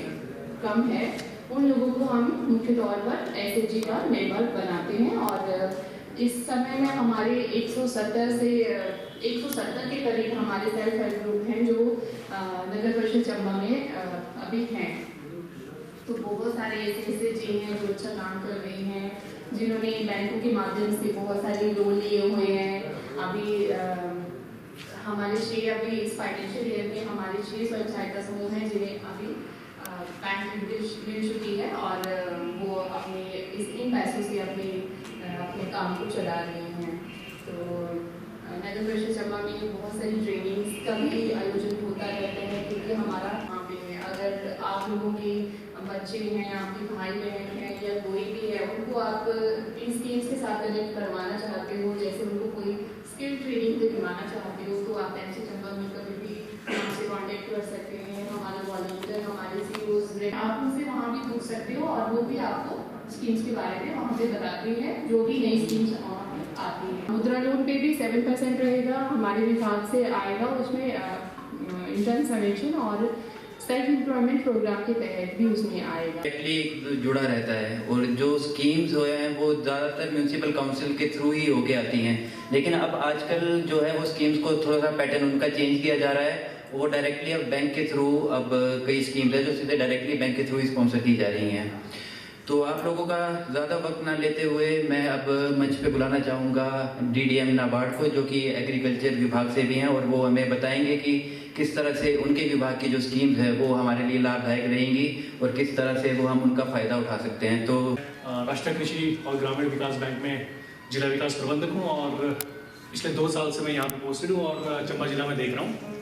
कम है, उन लोगों को हम मुख्य तौर पर SHG का मेंबर बनाते हैं। और इस समय में हमारे 170 के करीब हमारे सेल्फ हेल्प ग्रुप हैं जो नगर परिषद चंबा में अभी हैं। तो बहुत सारे ऐसे जी हैं जो अच्छा काम कर रहे हैं, जिन्होंने बैंकों के माध्यम से बहुत सारे लोन लिए हुए हैं। अभी हमारे 6 अभी इस फाइनेंशियल ईयर में हमारे 6 स्वयं सहायता समूह हैं जिन्हें अभी बैंक मिल चुकी है और वो अपने इन पैसों से अपने काम को चला रहे हैं। तो नगर परिषद चंबा में बहुत सारी ट्रेनिंग्स का भी आयोजन होता रहता है, क्योंकि हमारा वहाँ पे अगर आप लोगों के बच्चे हैं, आपके भाई बहन हैं या कोई भी है, उनको आप इन स्कीम्स के साथ कनेक्ट करवाना चाहते हो, जैसे उनको कोई स्किल ट्रेनिंग दिलवाना चाहते हो, तो आप ऐसे चंबा में कभी भी हमसे कॉन्टेक्ट कर सकते हैं। हमारा वॉलंटियर हमारे CEOs आप उनसे वहाँ भी पूछ सकते हो और वो भी आपको स्कीम्स के बारे में वहाँ पे बताती हैं, जो भी नई स्कीम्स आती हैं। मुद्रा लोन पे भी 7% रहेगा, हमारे विभाग से आएगा, उसमें इंटर्न सर्वेक्षण और सेल्फ एम्प्लॉयमेंट प्रोग्राम के तहत भी उसमें आएगा। डायरेक्टली जुड़ा रहता है और जो स्कीम्स हो हैं वो ज़्यादातर म्यूनसिपल काउंसिल के थ्रू ही होके आती हैं, लेकिन अब आजकल जो है वो स्कीम्स को थोड़ा सा पैटर्न उनका चेंज किया जा रहा है। वो डायरेक्टली अब बैंक के थ्रू अब कई स्कीम्स है जो सीधे डायरेक्टली बैंक के थ्रू स्पॉन्सर की जा रही हैं। तो आप लोगों का ज़्यादा वक्त ना लेते हुए मैं अब मंच पे बुलाना चाहूँगा DDM नाबार्ड को, जो कि एग्रीकल्चर विभाग से भी हैं और वो हमें बताएंगे कि किस तरह से उनके विभाग की जो स्कीम्स है वो हमारे लिए लाभदायक रहेंगी और किस तरह से वो हम उनका फ़ायदा उठा सकते हैं। तो राष्ट्रीय कृषि और ग्रामीण विकास बैंक में जिला विकास प्रबंधक हूँ और पिछले 2 साल से मैं यहाँ पे पोस्टेड हूँ और चंबा जिला में देख रहा हूँ।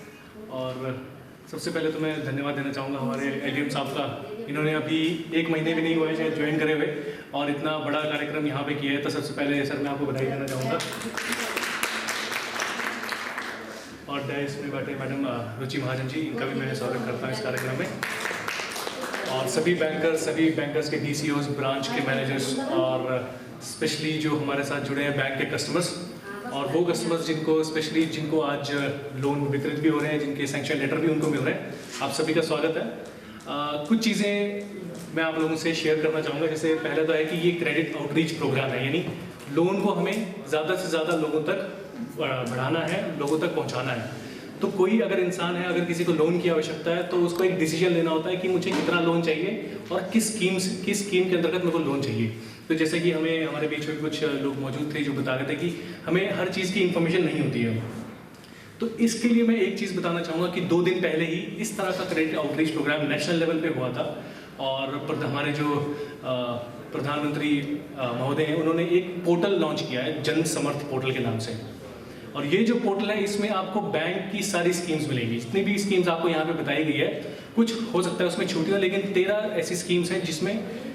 और सबसे पहले तो मैं धन्यवाद देना चाहूँगा हमारे LDM साहब का, इन्होंने अभी 1 महीने भी नहीं हुआ है शायद ज्वाइन करे हुए और इतना बड़ा कार्यक्रम यहाँ पे किया है। तो सबसे पहले सर मैं आपको बधाई देना चाहूँगा। और डैश में बैठे मैडम रुचि महाजन जी, इनका भी मैं स्वागत करता हूँ इस कार्यक्रम में। और सभी बैंकर्स के DCOs, ब्रांच के मैनेजर्स और स्पेशली जो हमारे साथ जुड़े हैं बैंक के कस्टमर्स और वो कस्टमर्स जिनको आज लोन वितरित भी हो रहे हैं, जिनके सैंक्शन लेटर भी उनको मिल रहे हैं, आप सभी का स्वागत है। कुछ चीज़ें मैं आप लोगों से शेयर करना चाहूँगा। जैसे पहले तो है कि ये क्रेडिट आउटरीच प्रोग्राम है, यानी लोन को हमें ज़्यादा से ज़्यादा लोगों तक बढ़ाना है, लोगों तक पहुँचाना है। तो कोई अगर इंसान है, अगर किसी को लोन की आवश्यकता है तो उसको एक डिसीजन लेना होता है कि मुझे कितना लोन चाहिए और किस स्कीम के अंतर्गत मेरे को लोन चाहिए। तो जैसे कि हमारे बीच में कुछ लोग मौजूद थे जो बता रहे थे कि हमें हर चीज़ की इन्फॉर्मेशन नहीं होती है। तो इसके लिए मैं एक चीज़ बताना चाहूँगा कि 2 दिन पहले ही इस तरह का credit outreach programme national level पे हुआ था और हमारे जो प्रधानमंत्री महोदय हैं उन्होंने एक पोर्टल लॉन्च किया है, जन समर्थ पोर्टल के नाम से। और ये जो पोर्टल है इसमें आपको बैंक की सारी स्कीम्स मिलेंगी, जितनी भी स्कीम्स आपको यहाँ पे बताई गई है। कुछ हो सकता है उसमें छूटी हो, लेकिन 13 ऐसी स्कीम्स हैं जिसमें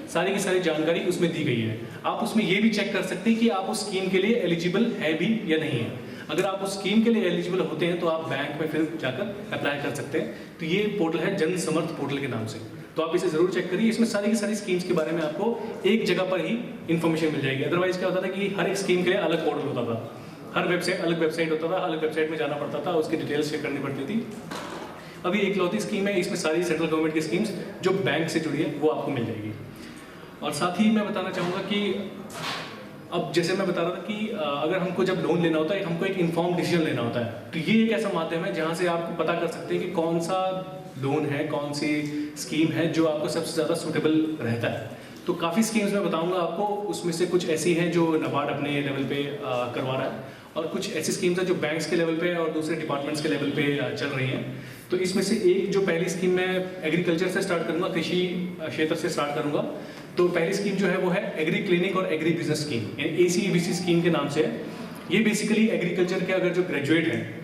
सारी की सारी जानकारी उसमें दी गई है। आप उसमें ये भी चेक कर सकते हैं कि आप उस स्कीम के लिए एलिजिबल है भी या नहीं है। अगर आप उस स्कीम के लिए एलिजिबल होते हैं तो आप बैंक में फिर जाकर अप्लाई कर सकते हैं। तो ये पोर्टल है जन समर्थ पोर्टल के नाम से। तो आप इसे ज़रूर चेक करिए। इसमें सारी की सारी स्कीम्स के बारे में आपको एक जगह पर ही इन्फॉर्मेशन मिल जाएगी। अदरवाइज क्या होता था कि हर एक स्कीम के लिए अलग पोर्टल होता था, हर वेबसाइट अलग वेबसाइट होता था, अलग वेबसाइट में जाना पड़ता था, उसकी डिटेल्स चेक करनी पड़ती थी। अभी एक लौती स्कीम है, इसमें सारी सेंट्रल गवर्नमेंट की स्कीम्स जो बैंक से जुड़ी है वो आपको मिल जाएगी। और साथ ही मैं बताना चाहूँगा कि अब जैसे मैं बता रहा था कि अगर हमको जब लोन लेना होता है, हमको एक इन्फॉर्म डिसीजन लेना होता है, तो ये एक ऐसा माध्यम है जहाँ से आप पता कर सकते हैं कि कौन सा लोन है, कौन सी स्कीम है जो आपको सबसे ज़्यादा सूटेबल रहता है। तो काफ़ी स्कीम्स मैं बताऊंगा आपको, उसमें से कुछ ऐसी हैं जो नाबार्ड अपने लेवल पे करवा रहा है, और कुछ ऐसी स्कीम्स हैं जो बैंक्स के लेवल पे और दूसरे डिपार्टमेंट्स के लेवल पे चल रही हैं। तो इसमें से एक जो पहली स्कीम मैं एग्रीकल्चर से स्टार्ट करूँगा, कृषि क्षेत्र से स्टार्ट करूँगा। तो पहली स्कीम जो है वो है एग्री क्लिनिक और agri business scheme, ACEBC scheme के नाम से है। ये बेसिकली एग्रीकल्चर के अगर जो ग्रेजुएट हैं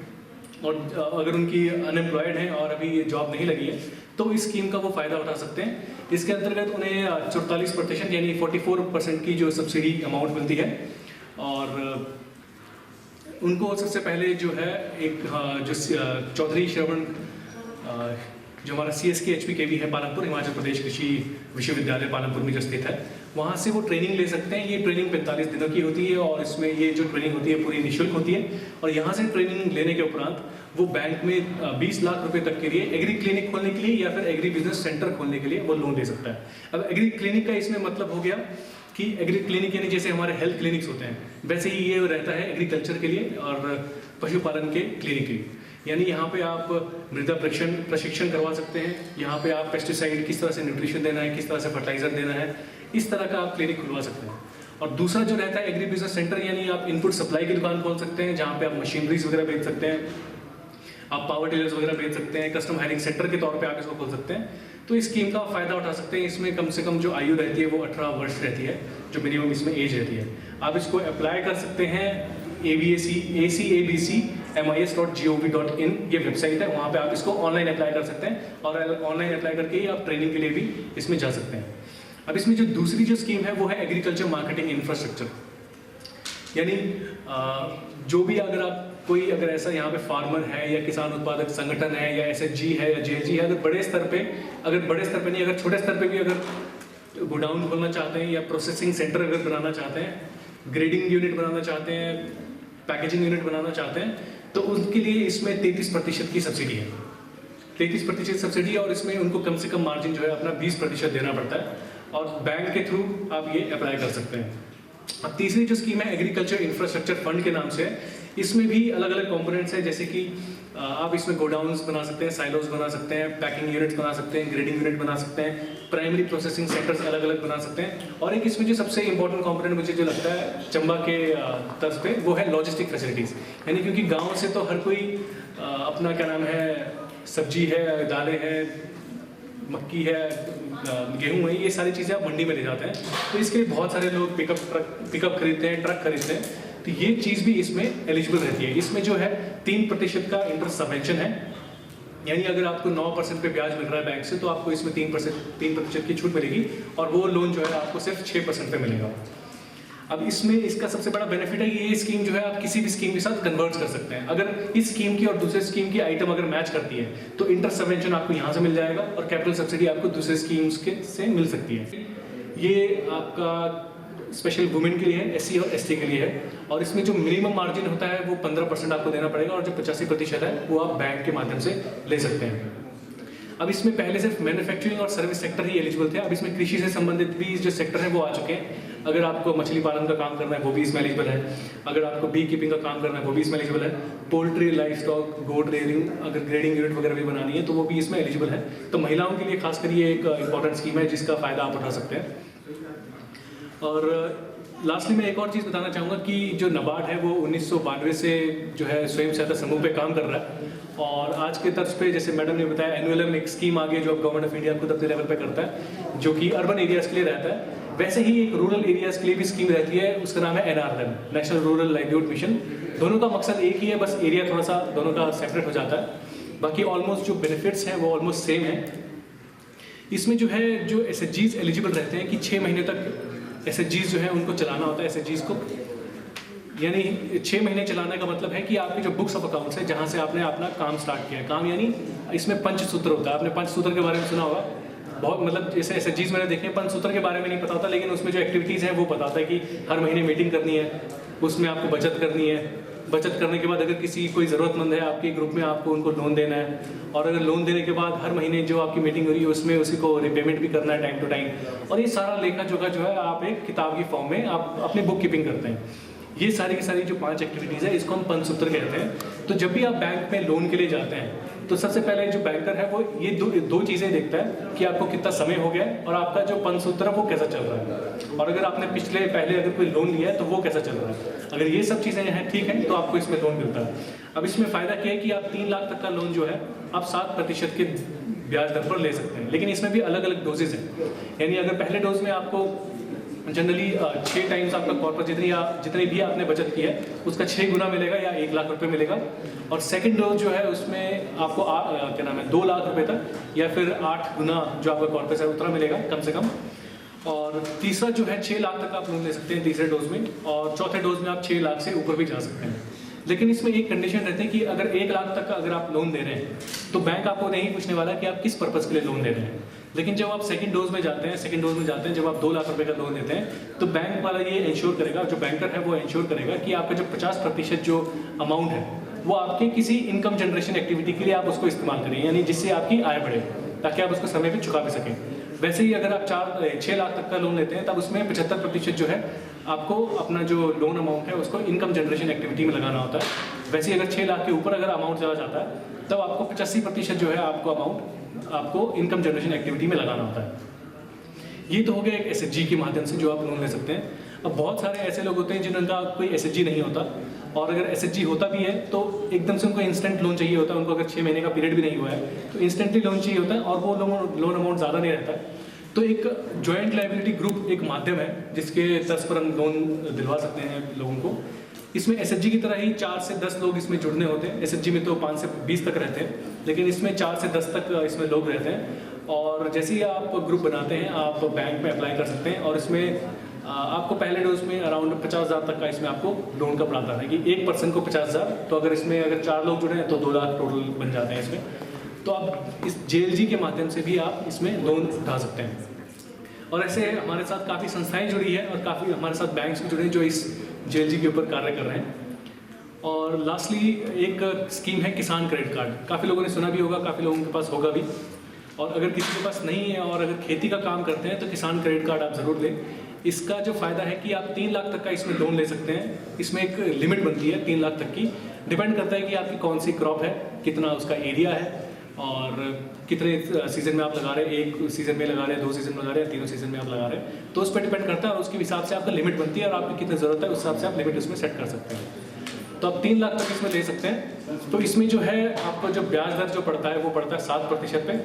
और अगर उनकी अनएम्प्लॉयड हैं और अभी जॉब नहीं लगी है तो इस स्कीम का वो फ़ायदा उठा सकते हैं। इसके अंतर्गत उन्हें 44% यानी 44% की जो सब्सिडी अमाउंट मिलती है। और उनको सबसे पहले जो है एक जो चौधरी श्रवण जो हमारा CSK-HPKV है पालमपुर, हिमाचल प्रदेश कृषि विश्वविद्यालय पालमपुर में जो स्थित है, वहाँ से वो ट्रेनिंग ले सकते हैं। ये ट्रेनिंग 45 दिनों की होती है और इसमें ये जो ट्रेनिंग होती है पूरी निःशुल्क होती है। और यहाँ से ट्रेनिंग लेने के उपरांत वो बैंक में 20 लाख रुपए तक के लिए एग्री क्लिनिक खोलने के लिए या फिर एग्री बिजनेस सेंटर खोलने के लिए वो लोन ले सकता है। अब एग्री क्लिनिक का इसमें मतलब हो गया कि एग्री क्लिनिक यानी जैसे हमारे हेल्थ क्लिनिक्स होते हैं, वैसे ही ये रहता है एग्रीकल्चर के लिए और पशुपालन के क्लिनिक के लिए। यानी यहाँ पे आप मृदा प्रशिक्षण करवा सकते हैं, यहाँ पे आप पेस्टिसाइड किस तरह से न्यूट्रिशन देना है, किस तरह से फर्टिलाइजर देना है, इस तरह का आप क्लिनिक खुलवा सकते हैं। और दूसरा जो रहता है एग्री बिजनेस सेंटर, यानी आप इनपुट सप्लाई की दुकान खोल सकते हैं, जहाँ पे आप मशीनरीज वगैरह बेच सकते हैं, आप पावर टिलर्स वगैरह बेच सकते हैं, कस्टम हायरिंग सेंटर के तौर पे आप इसको खोल सकते हैं। तो इस स्कीम का फ़ायदा उठा सकते हैं। इसमें कम से कम जो आयु रहती है वो 18 वर्ष रहती है, जो मिनिमम इसमें एज रहती है। आप इसको अप्लाई कर सकते हैं ACABCMIS.gov.in ये वेबसाइट है, वहाँ पे आप इसको ऑनलाइन अप्लाई कर सकते हैं और ऑनलाइन अप्लाई करके ही आप ट्रेनिंग के लिए भी इसमें जा सकते हैं। अब इसमें जो दूसरी जो स्कीम है वो है एग्रीकल्चर मार्केटिंग इंफ्रास्ट्रक्चर, यानी जो भी अगर आप कोई अगर ऐसा यहाँ पे फार्मर है या किसान उत्पादक संगठन है या SHG है या JLG है, अगर बड़े स्तर पे नहीं, अगर छोटे स्तर पे भी अगर गोडाउन खोलना चाहते हैं या प्रोसेसिंग सेंटर अगर बनाना चाहते हैं, ग्रेडिंग यूनिट बनाना चाहते हैं, पैकेजिंग यूनिट बनाना चाहते हैं, तो उनके लिए इसमें 33% की सब्सिडी है। 33% सब्सिडी, और इसमें उनको कम से कम मार्जिन जो है अपना 20% देना पड़ता है और बैंक के थ्रू आप ये अप्लाई कर सकते हैं। अब तीसरी जो स्कीम है एग्रीकल्चर इंफ्रास्ट्रक्चर फंड के नाम से है। इसमें भी अलग अलग कंपोनेंट्स हैं, जैसे कि आप इसमें गोडाउन्स बना सकते हैं, साइलोज बना सकते हैं, पैकिंग यूनिट्स बना सकते हैं, ग्रेडिंग यूनिट बना सकते हैं, प्राइमरी प्रोसेसिंग सेंटर्स अलग अलग बना सकते हैं। और एक इसमें जो सबसे इंपॉर्टेंट कंपोनेंट मुझे जो लगता है चंबा के तर्ज पे, वो है लॉजिस्टिक फैसिलिटीज़। यानी क्योंकि गाँव से तो हर कोई अपना क्या नाम है सब्जी है, दालें हैं, मक्की है, गेहूँ है, ये सारी चीज़ें आप मंडी में ले जाते हैं। तो इसके लिए बहुत सारे लोग पिकअप खरीदते हैं, ट्रक खरीदते हैं, तो ये चीज़ भी इसमें एलिजिबल रहती है। इसमें जो है 3% का इंटरेस्ट सबवेंशन है, यानी अगर आपको 9% पे ब्याज मिल रहा है बैंक से, तो आपको इसमें 3% की छूट मिलेगी और वो लोन जो है आपको सिर्फ 6% पे मिलेगा। अब इसमें इसका सबसे बड़ा बेनिफिट है कि ये स्कीम जो है आप किसी भी स्कीम के साथ कन्वर्ट कर सकते हैं। अगर इस स्कीम की और दूसरे स्कीम की आइटम अगर मैच करती है तो इंटरेस्ट सबवेंशन आपको यहाँ से मिल जाएगा और कैपिटल सब्सिडी आपको दूसरे स्कीम्स से मिल सकती है। ये आपका स्पेशल वुमेन के लिए है, SC और ST के लिए है, और इसमें जो मिनिमम मार्जिन होता है वो 15% आपको देना पड़ेगा और जो 85% है वो आप बैंक के माध्यम से ले सकते हैं। अब इसमें पहले सिर्फ मैन्युफैक्चरिंग और सर्विस सेक्टर ही एलिजिबल थे, अब इसमें कृषि से संबंधित भी जो सेक्टर है वो आ चुके हैं। अगर आपको मछली पालन का काम करना है वो भी इसमें एलिजिबल है, अगर आपको बी कीपिंग का काम करना है वो भी इसमें एलिजिबल है, पोल्ट्री, लाइफ स्टॉक, गोट रेयरिंग, अगर ग्रेडिंग यूनिट वगैरह भी बनानी है तो वो भी इसमें एलिजिबल है। तो महिलाओं के लिए खासकर ये एक इंपॉर्टेंट स्कीम है जिसका फ़ायदा आप उठा सकते हैं। और लास्टली मैं एक और चीज़ बताना चाहूँगा कि जो नाबार्ड है वो 1992 से जो है स्वयं सहायता समूह पे काम कर रहा है, और आज के तर्ज पे जैसे मैडम ने बताया एनुअलम एक स्कीम आ गई जो अब गवर्नमेंट ऑफ इंडिया खुद अपने लेवल पे करता है, जो कि अर्बन एरियाज़ के लिए रहता है। वैसे ही एक रूरल एरियाज़ के लिए भी स्कीम रहती है, उसका नाम है NRLM, national rural livelihood mission. दोनों का मकसद एक ही है, बस एरिया थोड़ा सा दोनों का सेपरेट हो जाता है, बाकी ऑलमोस्ट जो बेनिफिट्स हैं वो ऑलमोस्ट सेम है। इसमें जो है जो SHGs एलिजिबल रहते हैं कि 6 महीने तक SHGs जो है उनको चलाना होता है। SHGs को यानी 6 महीने चलाने का मतलब है कि आपके जो बुक्स ऑफ अकाउंट्स है जहाँ से आपने अपना काम स्टार्ट किया है, काम यानी इसमें पंचसूत्र होता है, आपने पंचसूत्र के बारे में सुना होगा, बहुत मतलब जैसे SHGs मैंने देखे, पंचसूत्र के बारे में नहीं पता होता, लेकिन उसमें जो एक्टिविटीज़ हैं वो पता होता है कि हर महीने मीटिंग करनी है, उसमें आपको बचत करनी है, बचत करने के बाद अगर किसी कोई ज़रूरतमंद है आपके ग्रुप में, आपको उनको लोन देना है, और अगर लोन देने के बाद हर महीने जो आपकी मीटिंग हो रही है उसमें उसी को रिपेमेंट भी करना है टाइम टू टाइम, और ये सारा लेखा जोखा जो है आप एक किताब की फॉर्म में आप अपनी बुक कीपिंग करते हैं। ये सारी की सारी जो 5 एक्टिविटीज़ है इसको हम पंचसूत्र कहते हैं। तो जब भी आप बैंक में लोन के लिए जाते हैं तो सबसे पहले जो बैंकर है वो ये दो चीज़ें देखता है कि आपको कितना समय हो गया है और आपका जो पंचसूत्र है वो कैसा चल रहा है, और अगर आपने पहले अगर कोई लोन लिया है तो वो कैसा चल रहा है। अगर ये सब चीज़ें हैं ठीक है तो आपको इसमें लोन मिलता है। अब इसमें फ़ायदा क्या है कि आप 3 लाख तक का लोन जो है आप 7% के ब्याज दर पर ले सकते हैं, लेकिन इसमें भी अलग अलग डोजेज हैं। यानी अगर पहले डोज में आपको जनरली 6 टाइम्स आपका कॉर्पोरेट जितनी भी आपने बचत की है उसका 6 गुना मिलेगा या 1 लाख रुपए मिलेगा, और सेकंड डोज जो है उसमें आपको क्या नाम है 2 लाख रुपए तक या फिर 8 गुना जो आपका कॉर्पोरेट है उतना मिलेगा कम से कम, और तीसरा जो है 6 लाख तक आप लोन ले सकते हैं तीसरे डोज में, और चौथे डोज में आप 6 लाख से ऊपर भी जा सकते हैं। लेकिन इसमें एक कंडीशन रहती है कि अगर 1 लाख तक का अगर आप लोन दे रहे हैं तो बैंक आपको नहीं पूछने वाला कि आप किस पर्पज़ के लिए लोन दे रहे हैं। लेकिन जब आप सेकंड डोज में जाते हैं जब आप 2 लाख रुपए का लोन देते हैं तो बैंक वाला ये इंश्योर करेगा, जो बैंकर है वो इंश्योर करेगा कि आपका जो 50% जो अमाउंट है वो आपके किसी इनकम जनरेशन एक्टिविटी के लिए आप उसको इस्तेमाल करें, यानी जिससे आपकी आय बढ़े ताकि आप उसको समय पर चुका भी सकें। वैसे ही अगर आप 6 लाख तक का लोन लेते हैं तब उसमें 75% जो है आपको अपना जो लोन अमाउंट है उसको इनकम जनरेशन एक्टिविटी में लगाना होता है। वैसे ही अगर 6 लाख के ऊपर अगर अमाउंट चला जाता है तब आपको 85% जो है आपको अमाउंट आपको इनकम जनरेशन एक्टिविटी में लगाना होता है। ये तो हो गया एक SHG के माध्यम से जो आप लोन ले सकते हैं। अब बहुत सारे ऐसे लोग होते हैं जिनका कोई SHG नहीं होता, और अगर SHG होता भी है तो एकदम से उनको इंस्टेंट लोन चाहिए होता है। उनको अगर 6 महीने का पीरियड भी नहीं हुआ है तो इंस्टेंटली लोन चाहिए होता है, और वो लोन अमाउंट ज़्यादा नहीं रहता है। तो एक जॉइंट लायबिलिटी ग्रुप एक माध्यम है जिसके तर्ज पर हम लोन दिलवा सकते हैं लोगों को। इसमें SHG की तरह ही 4 से 10 लोग इसमें जुड़ने होते हैं। SHG में तो 5 से 20 तक रहते हैं, लेकिन इसमें 4 से 10 तक इसमें लोग रहते हैं। और जैसे ही आप ग्रुप बनाते हैं आप बैंक में अप्लाई कर सकते हैं, और इसमें आपको पहले डोज में अराउंड 50,000 तक का इसमें आपको लोन का प्रावधान है कि एक पर्सन को 50,000, तो अगर इसमें अगर 4 लोग जुड़े हैं तो 2 लाख टोटल बन जाते हैं इसमें। तो आप इस JLG के माध्यम से भी आप इसमें लोन उठा सकते हैं। और ऐसे हमारे साथ काफ़ी संस्थाएं जुड़ी हैं और काफ़ी हमारे साथ बैंक्स भी जुड़े हैं जो इस JLG के ऊपर कार्य कर रहे हैं। और लास्टली एक स्कीम है किसान क्रेडिट कार्ड। काफ़ी लोगों ने सुना भी होगा, काफ़ी लोगों के पास होगा भी, और अगर किसी के पास नहीं है और अगर खेती का काम करते हैं तो किसान क्रेडिट कार्ड आप ज़रूर लें। इसका जो फ़ायदा है कि आप 3 लाख तक का इसमें लोन ले सकते हैं। इसमें एक लिमिट बनती है 3 लाख तक की, डिपेंड करता है कि आपकी कौन सी क्रॉप है, कितना उसका एरिया है, और कितने सीज़न में आप लगा रहे हैं, 1 सीज़न में लगा रहे हैं, 2 सीज़न में लगा रहे हैं, 3 सीज़न में आप लगा रहे हैं, तो उस पर डिपेंड करता है, और उसके हिसाब से आपका लिमिट बनती है, और आपकी कितनी ज़रूरत है उस हिसाब से आप लिमिट उसमें सेट कर सकते हैं। तो आप 3 लाख तक इसमें ले सकते हैं। तो इसमें जो है आपका जो ब्याज दर जो पड़ता है वो पड़ता है 7% पे,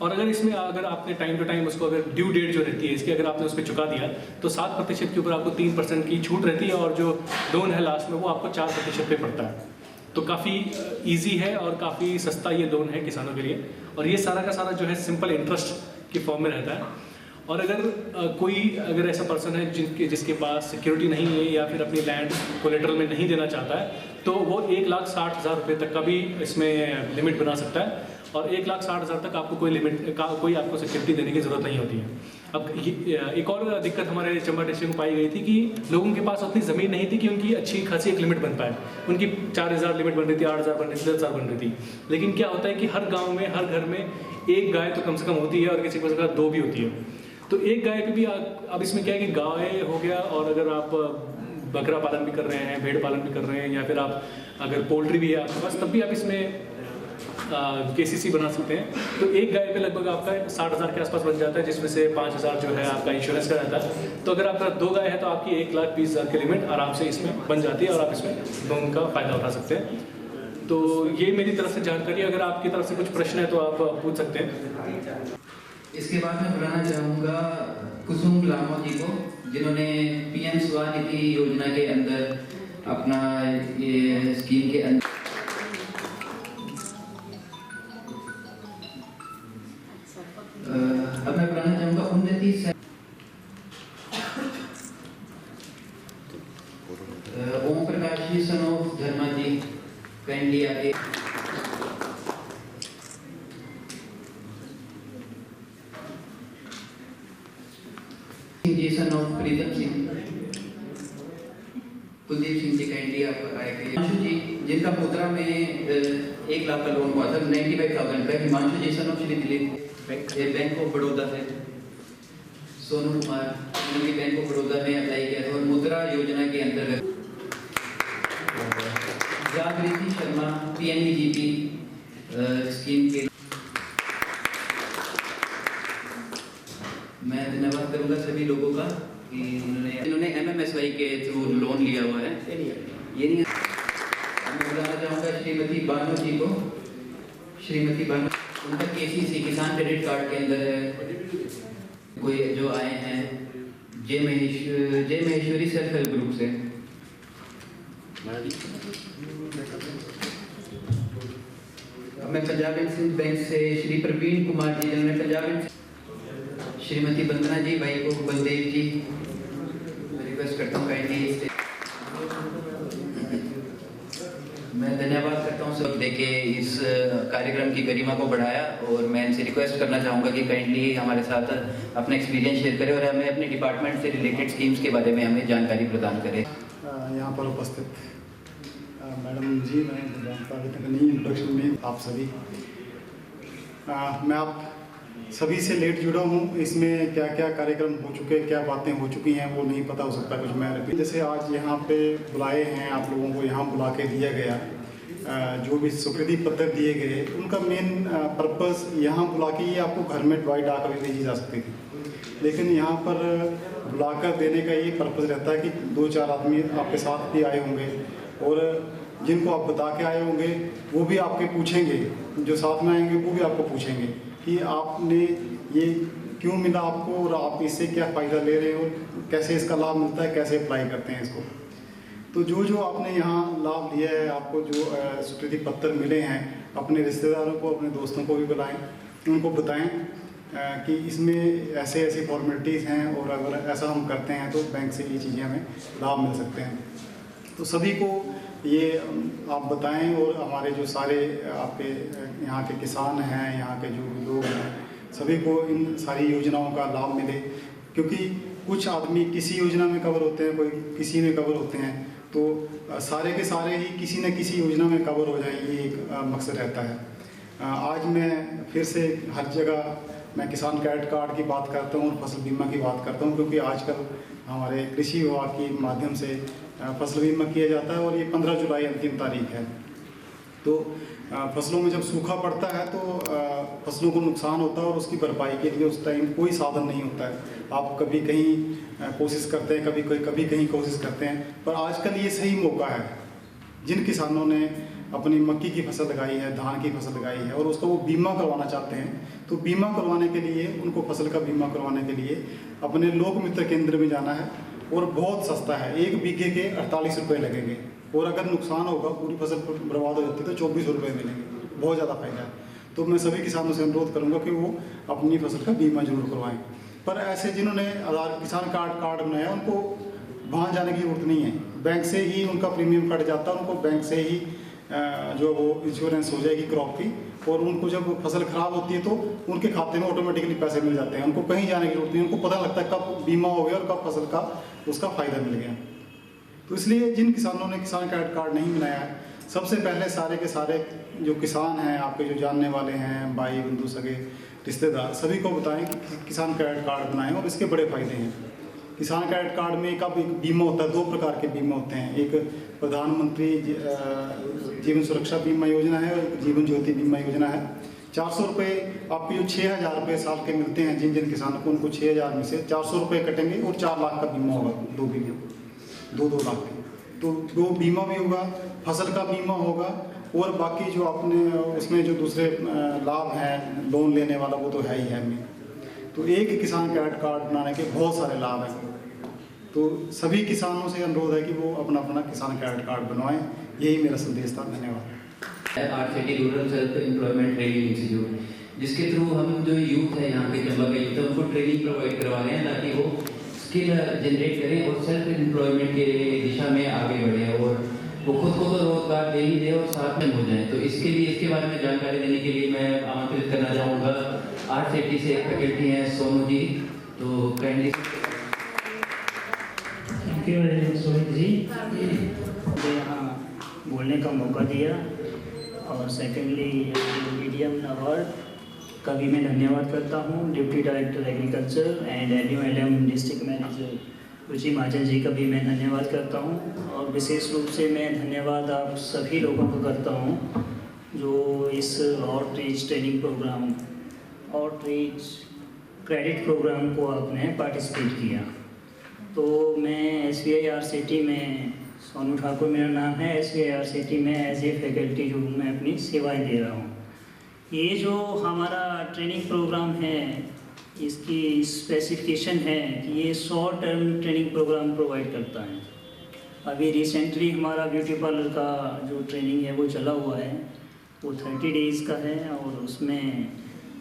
और अगर आपने टाइम टू टाइम उसको अगर ड्यू डेट जो रहती है इसकी अगर आपने उस पर चुका दिया तो 7% के ऊपर आपको 3% की छूट रहती है, और जो लोन है लास्ट में वो आपको 4% पे पड़ता है। तो काफ़ी इजी है और काफ़ी सस्ता ये लोन है किसानों के लिए, और ये सारा का सारा जो है सिंपल इंटरेस्ट की फॉर्म में रहता है। और अगर ऐसा पर्सन है जिसके पास सिक्योरिटी नहीं है या फिर अपनी लैंड कोलेटरल में नहीं देना चाहता है तो वो 1,60,000 रुपये तक का भी इसमें लिमिट बना सकता है, और 1,60,000 तक आपको कोई आपको सिक्योरिटी देने की ज़रूरत नहीं होती है। अब एक और दिक्कत हमारे चंबा डिस्ट्रिक्ट में पाई गई थी कि लोगों के पास उतनी ज़मीन नहीं थी कि उनकी अच्छी खासी एक लिमिट बन पाए। उनकी 4,000 लिमिट बन रही थी, 8,000 बन रही थी, 10,000 बन रही थी। लेकिन क्या होता है कि हर गाँव में हर घर में एक गाय तो कम से कम होती है, और किसी के पास 2 भी होती है। तो एक गाय पे भी अब इसमें क्या है कि गाय हो गया, और अगर आप बकरा पालन भी कर रहे हैं, भेड़ पालन भी कर रहे हैं, या फिर आप अगर पोल्ट्री भी है आपके पास, तब भी आप इसमें KCC बना सकते हैं। तो एक गाय पे लगभग आपका 60,000 के आसपास बन जाता है, जिसमें से 5,000 जो है आपका इंश्योरेंस का रहता है। तो अगर आपका 2 गाय है तो आपकी 1,20,000 की लिमिट आराम से इसमें बन जाती है, और आप इसमें लोन का फ़ायदा उठा सकते हैं। तो ये मेरी तरफ से जानकारी। अगर आपकी तरफ से कुछ प्रश्न है तो आप पूछ सकते हैं। इसके बाद मैं बुलाना चाहूँगा कुसुम लामो जी को, जिन्होंने PM स्वनिधि योजना के अंदर अपना ये स्कीम के अंदर अब मैं बुलाना चाहूँगा उन्नति Om Prakash ji son of Dharma ji kindly आगे। कुलदीप सिंह जी काइंडली आप आए थे। हिमांशु जी जिनका पुत्रा में 1 लाख का लोन हुआ था 95,000 का। हिमांशु जी सन ऑफ श्री दिलीप ये बैंक ऑफ बड़ौदा से। सोनू कुमार उन्होंने बैंक ऑफ बड़ौदा में अप्लाई किया था और मुद्रा योजना के अंतर्गत। जागृति शर्मा PMEGP स्कीम के। मैं धन्यवाद करूंगा सभी लोगों का कि इन्होंने MMSY के थ्रू लोन लिया हुआ है। ये नहीं मैं बुलाना चाहूँगा श्रीमती बानो जी को। श्रीमती बानो उनका KCC किसान क्रेडिट कार्ड के अंदर है। कोई जो आए हैं जय महेश्वरी सेल्फ हेल्प ग्रुप से। मैं पंजाब एंड सिंध बैंक से श्री प्रवीण कुमार जी जिन्होंने पंजाब एंड श्रीमती वंदना जी भाई को बलदेव जी रिक्वेस्ट करता हूँ काइंडली। मैं धन्यवाद करता हूँ सब देके इस कार्यक्रम की गरिमा को बढ़ाया और मैं इनसे रिक्वेस्ट करना चाहूँगा कि काइंडली हमारे साथ अपना एक्सपीरियंस शेयर करें और हमें अपने डिपार्टमेंट से रिलेटेड स्कीम्स के बारे में हमें जानकारी प्रदान करें। यहाँ पर उपस्थित मैडम जी, मैं जानता नहीं इंट्रोडक्शन में आप सभी, मैं आप सभी से लेट जुड़ा हूँ। इसमें क्या क्या कार्यक्रम हो चुके, क्या बातें हो चुकी हैं वो नहीं पता हो सकता कुछ। मैं रिपीट जैसे आज यहाँ पे बुलाए हैं आप लोगों को, यहाँ बुला के दिया गया जो भी स्वीकृति पत्र दिए गए उनका मेन पर्पस यहाँ बुला के ये आपको घर में दवाई डाक भी भेजी जा सकती थी, लेकिन यहाँ पर बुलाकर देने का ये पर्पस रहता है कि 2-4 आदमी आपके साथ भी आए होंगे और जिनको आप बता के आए होंगे वो भी आपके पूछेंगे, जो साथ में आएंगे वो भी आपको पूछेंगे कि आपने ये क्यों मिला आपको और आप इससे क्या फ़ायदा ले रहे हो, कैसे इसका लाभ मिलता है, कैसे अप्लाई करते हैं इसको। तो जो आपने यहाँ लाभ लिया है, आपको जो स्वीकृति पत्र मिले हैं, अपने रिश्तेदारों को, अपने दोस्तों को भी बुलाएं, उनको बताएं कि इसमें ऐसे ऐसी फॉर्मेलिटीज़ हैं और अगर ऐसा हम करते हैं तो बैंक से ये चीज़ें हमें लाभ मिल सकते हैं। तो सभी को ये आप बताएं और हमारे जो सारे आपके यहाँ के किसान हैं, यहाँ के जो भी लोग हैं, सभी को इन सारी योजनाओं का लाभ मिले, क्योंकि कुछ आदमी किसी योजना में कवर होते हैं, कोई किसी में कवर होते हैं, तो सारे के सारे ही किसी न किसी योजना में कवर हो जाए, ये एक मकसद रहता है। आज मैं फिर से हर जगह मैं किसान क्रेडिट कार्ड की बात करता हूँ और फसल बीमा की बात करता हूँ, क्योंकि आजकल हमारे कृषि विभाग के माध्यम से फसल बीमा किया जाता है और ये 15 जुलाई अंतिम तारीख है। तो फसलों में जब सूखा पड़ता है तो फसलों को नुकसान होता है और उसकी भरपाई के लिए उस टाइम कोई साधन नहीं होता है। आप कभी कहीं कोशिश करते हैं, कभी कहीं कोशिश करते हैं, पर आजकल ये सही मौका है। जिन किसानों ने अपनी मक्की की फसल लगाई है, धान की फसल लगाई है और उसको वो बीमा करवाना चाहते हैं, तो बीमा करवाने के लिए उनको फसल का बीमा करवाने के लिए अपने लोक मित्र केंद्र में जाना है और बहुत सस्ता है। 1 बीघे के 48 रुपये लगेंगे और अगर नुकसान होगा, पूरी फसल बर्बाद हो जाती है तो 24 रुपये मिलेंगे। बहुत ज़्यादा फायदा है। तो मैं सभी किसानों से अनुरोध करूँगा कि वो अपनी फसल का बीमा जरूर करवाएं। पर ऐसे जिन्होंने आधार किसान कार्ड बनाया उनको वहाँ जाने की जरूरत नहीं है, बैंक से ही उनका प्रीमियम कट जाता है, उनको बैंक से ही जो वो इंश्योरेंस हो जाएगी क्रॉप की, और उनको जब फसल खराब होती है तो उनके खाते में ऑटोमेटिकली पैसे मिल जाते हैं। उनको कहीं जाने की जरूरत नहीं, उनको पता लगता है कब बीमा हो गया और कब फसल का उसका फ़ायदा मिल गया। तो इसलिए जिन किसानों ने किसान क्रेडिट कार्ड नहीं बनाया है, सबसे पहले सारे के सारे जो किसान हैं, आपके जो जानने वाले हैं, भाई बंधु सगे रिश्तेदार, सभी को बताएं कि किसान क्रेडिट कार्ड बनाएं और इसके बड़े फ़ायदे हैं। किसान क्रेडिट कार्ड में एक बीमा होता है, 2 प्रकार के बीमा होते हैं। एक प्रधानमंत्री जीवन सुरक्षा बीमा योजना है और जीवन ज्योति बीमा योजना है। 400 रुपये आपके जो 6,000 रुपये साल के मिलते हैं जिन जिन किसानों को, उनको 6,000 में से 400 रुपये कटेंगे और 4 लाख का बीमा होगा, 2 बीमा, 2 लाख के। तो 2 बीमा भी होगा, फसल का बीमा होगा और बाकी जो आपने उसमें जो दूसरे लाभ हैं, लोन लेने वाला वो तो है ही है में। तो एक किसान क्रेडिट कार्ड बनाने के बहुत सारे लाभ हैं। तो सभी किसानों से अनुरोध है कि वो अपना अपना किसान क्रेडिट कार्ड बनवाएं। यही मेरा संदेश था। धन्यवाद। RCT rural self employment training institute, जिसके थ्रू हम जो यूथ है यहाँ के चंबा के यूथ है उनको ट्रेनिंग प्रोवाइड करवा रहे हैं ताकि वो स्किल जनरेट करें और सेल्फ एम्प्लॉयमेंट के दिशा में आगे बढ़े और वो खुद को तो रोजगार दे ही दे और साथ में हो जाए। तो इसके लिए, इसके बारे में जानकारी देने के लिए मैं आमंत्रित करना चाहूँगा RCT से एक फैकल्टी हैं सोनू जी, तो काइंडली थैंक यू सोनिक जी, मुझे यहाँ बोलने का मौका दिया। और सेकेंडली मीडियम अवार्ड का भी मैं धन्यवाद करता हूँ। Deputy director agriculture and NULM district manager Ruchi Mahajan ji का भी मैं धन्यवाद करता हूँ। और विशेष रूप से मैं धन्यवाद आप सभी लोगों को करता हूँ जो इस outreach training programme, outreach credit programme को आपने पार्टिसिपेट किया। तो मैं SBI RCT में, सोनू ठाकुर मेरा नाम है, SBI RCT में एज ए फैकल्टी जो मैं अपनी सेवाएं दे रहा हूँ। ये जो हमारा ट्रेनिंग प्रोग्राम है, इसकी स्पेसिफिकेशन है कि ये short term training programme provide करता है। अभी रिसेंटली हमारा ब्यूटी पार्लर का जो ट्रेनिंग है वो चला हुआ है, वो 30 डेज़ का है और उसमें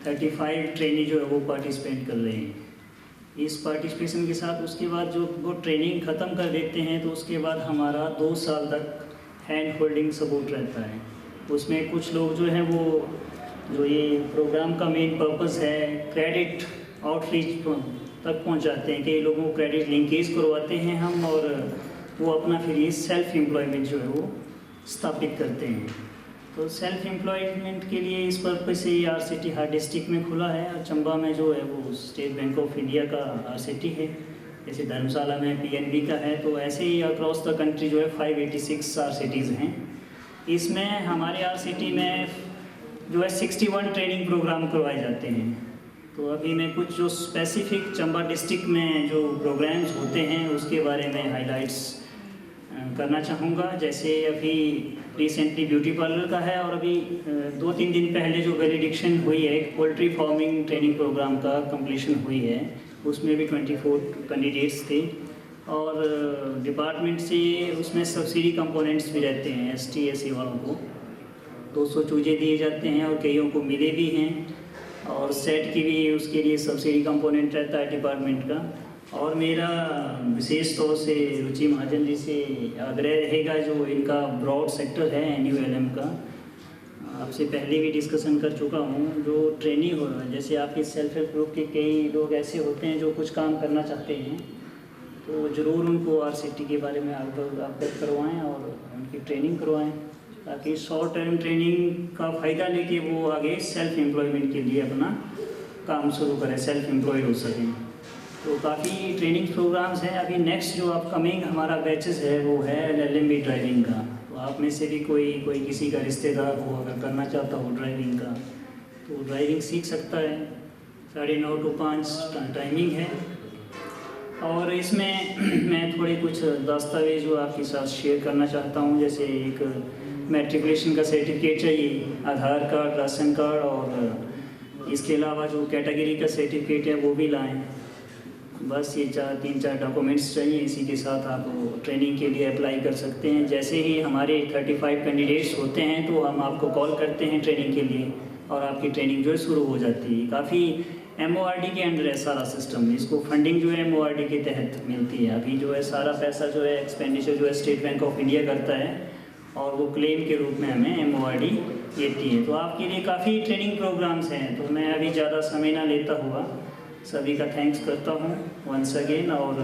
35 ट्रेनी जो है वो पार्टिसिपेट कर रहे हैं। इस पार्टिसिपेशन के साथ उसके बाद जो वो ट्रेनिंग ख़त्म कर देते हैं तो उसके बाद हमारा 2 साल तक हैंड होल्डिंग सपोर्ट रहता है। उसमें कुछ लोग जो हैं वो जो ये प्रोग्राम का मेन पर्पस है क्रेडिट आउटरीच तक पहुंचाते हैं, कई लोगों को क्रेडिट लिंकेज करवाते हैं हम, और वो अपना फिर ये सेल्फ एम्प्लॉयमेंट जो है वो स्थापित करते हैं। तो सेल्फ एम्प्लॉयमेंट के लिए इस पर्पज से ये RCT हर डिस्ट्रिक्ट में खुला है। और चंबा में जो है वो स्टेट बैंक ऑफ इंडिया का RCT है, जैसे धर्मशाला में PNB का है। तो ऐसे ही अक्रॉस द कंट्री जो है 586 RCTs हैं। इसमें हमारे RCT में जो है 61 ट्रेनिंग प्रोग्राम करवाए जाते हैं। तो अभी मैं कुछ जो स्पेसिफिक चंबा डिस्ट्रिक्ट में जो प्रोग्राम्स होते हैं उसके बारे में हाइलाइट्स करना चाहूँगा। जैसे अभी रिसेंटली ब्यूटी पार्लर का है, और अभी 2-3 दिन पहले जो वैलिडिक्शन हुई है एक पोल्ट्री फार्मिंग ट्रेनिंग प्रोग्राम का कंप्लीशन हुई है, उसमें भी 24 कैंडिडेट्स थे। और डिपार्टमेंट से उसमें सब्सिडी कंपोनेंट्स भी रहते हैं। ST SC वालों को 200 चूजे दिए जाते हैं और कईयों को मिले भी हैं। और सेट की भी उसके लिए सब्सिडी कंपोनेंट रहता है डिपार्टमेंट का। और मेरा विशेष तौर से रुचि महाजन जी से आग्रह रहेगा, जो इनका ब्रॉड सेक्टर है NULM का, आपसे पहले भी डिस्कशन कर चुका हूँ। जो ट्रेनिंग हो, जैसे आपके सेल्फ हेल्प ग्रुप के कई लोग ऐसे होते हैं जो कुछ काम करना चाहते हैं, तो ज़रूर उनको RCT के बारे में अवगत करवाएँ और उनकी ट्रेनिंग करवाएँ, ताकि शॉर्ट टर्म ट्रेनिंग का फ़ायदा लेके वो आगे सेल्फ एम्प्लॉयमेंट के लिए अपना काम शुरू करें, सेल्फ एम्प्लॉयड हो सकें। तो काफ़ी ट्रेनिंग प्रोग्राम्स हैं। अभी नेक्स्ट जो अपकमिंग हमारा बैचेस है वो है LLMB ड्राइविंग का। तो आप में से भी कोई किसी का रिश्तेदार हो, अगर करना चाहता हो ड्राइविंग का, तो ड्राइविंग सीख सकता है। 9:30 to 5 टाइमिंग है। और इसमें मैं थोड़े कुछ दस्तावेज जो आपके साथ शेयर करना चाहता हूँ। जैसे एक मैट्रिकुलेशन का सर्टिफिकेट चाहिए, आधार कार्ड, राशन कार्ड, और इसके अलावा जो कैटेगरी का सर्टिफिकेट है वो भी लाएं। बस ये 3-4 डॉक्यूमेंट्स चाहिए। इसी के साथ आप ट्रेनिंग के लिए अप्लाई कर सकते हैं। जैसे ही हमारे 35 कैंडिडेट्स होते हैं तो हम आपको कॉल करते हैं ट्रेनिंग के लिए, और आपकी ट्रेनिंग जो है शुरू हो जाती है। काफ़ी MORD के अंडर है सारा सिस्टम। इसको फंडिंग जो है MORD के तहत मिलती है। अभी जो है सारा पैसा जो है एक्सपेंडिचर जो है स्टेट बैंक ऑफ इंडिया करता है, और वो क्लेम के रूप में हमें MORD देती है। तो आपके लिए काफ़ी ट्रेनिंग प्रोग्राम्स हैं। तो मैं अभी ज़्यादा समय ना लेता हुआ सभी का थैंक्स करता हूँ वंस अगेन। और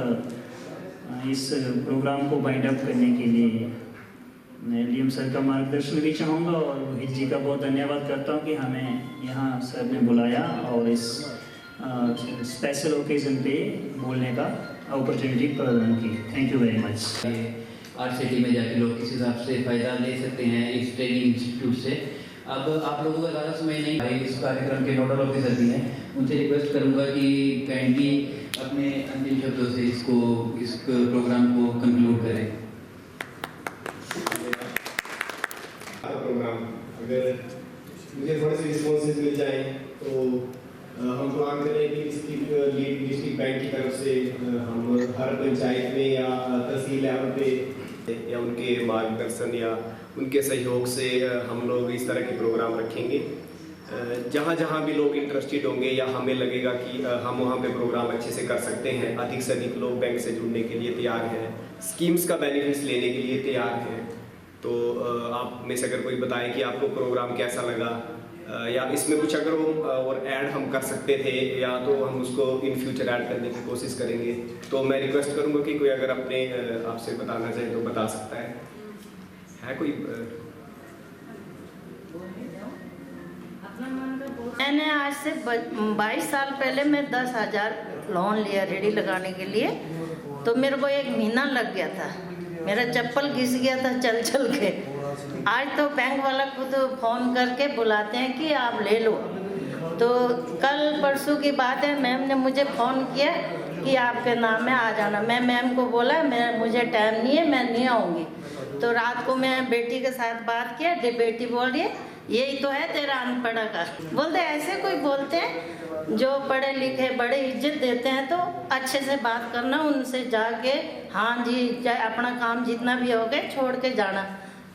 इस प्रोग्राम को बाइंड अप करने के लिए मैं LM सर का मार्गदर्शन भी चाहूँगा, और रोहित जी का बहुत धन्यवाद करता हूँ कि हमें यहाँ सर ने बुलाया और इस स्पेशल ओकेज़न पे बोलने का अपॉर्चुनिटी प्रदान की। Thank you very much. RCT में जाके लोग किस हिसाब से फ़ायदा ले सकते हैं इस ट्रेनिंग इंस्टीट्यूट से। अब आप लोगों का ज़्यादा समय नहीं है, इस कार्यक्रम के नोडल ऑफिसर भी हैं, उनसे रिक्वेस्ट करूंगा कि काइंडली अपने अंतिम शब्दों से इस प्रोग्राम को कंक्लूड करें। प्रोग्राम अगर मुझे थोड़े से रिस्पॉन्सेज मिल जाए तो हम प्लान करें कि डिस्ट्रिक्ट बैंक की तरफ से हम हर पंचायत में या तहसील लेवल पे या उनके मार्गदर्शन या उनके सहयोग से हम लोग इस तरह के प्रोग्राम रखेंगे। जहाँ जहाँ भी लोग इंटरेस्टेड होंगे या हमें लगेगा कि हम वहाँ पे प्रोग्राम अच्छे से कर सकते हैं, अधिक से अधिक लोग बैंक से जुड़ने के लिए तैयार हैं, स्कीम्स का बेनिफिट्स लेने के लिए तैयार हैं। तो आप में से अगर कोई बताए कि आपको प्रोग्राम कैसा लगा, या इसमें कुछ अगर वो और ऐड हम कर सकते थे या तो हम उसको इन फ्यूचर ऐड करने की कोशिश करेंगे। तो मैं रिक्वेस्ट करूँगा कि कोई अगर अपने आपसे बताना चाहे तो बता सकता है कोई? मैंने आज से 22 साल पहले मैं 10,000 लोन लिया रेडी लगाने के लिए। तो मेरे को 1 महीना लग गया था, मेरा चप्पल घिस गया था चल चल के। आज तो बैंक वाला खुद फ़ोन करके बुलाते हैं कि आप ले लो। तो कल परसों की बात है, मैम ने मुझे फ़ोन किया कि आपके नाम में आ जाना। मैं मैम को बोला मुझे टाइम नहीं है, मैं नहीं आऊँगी। तो रात को मैं बेटी के साथ बात किया, बेटी बोल रही है यही तो है तेरा अनपढ़ा का। बोलते ऐसे कोई बोलते हैं जो पढ़े लिखे बड़े इज्जत देते हैं, तो अच्छे से बात करना उनसे, जाके हाँ जी अपना काम जितना भी हो गया छोड़ के जाना।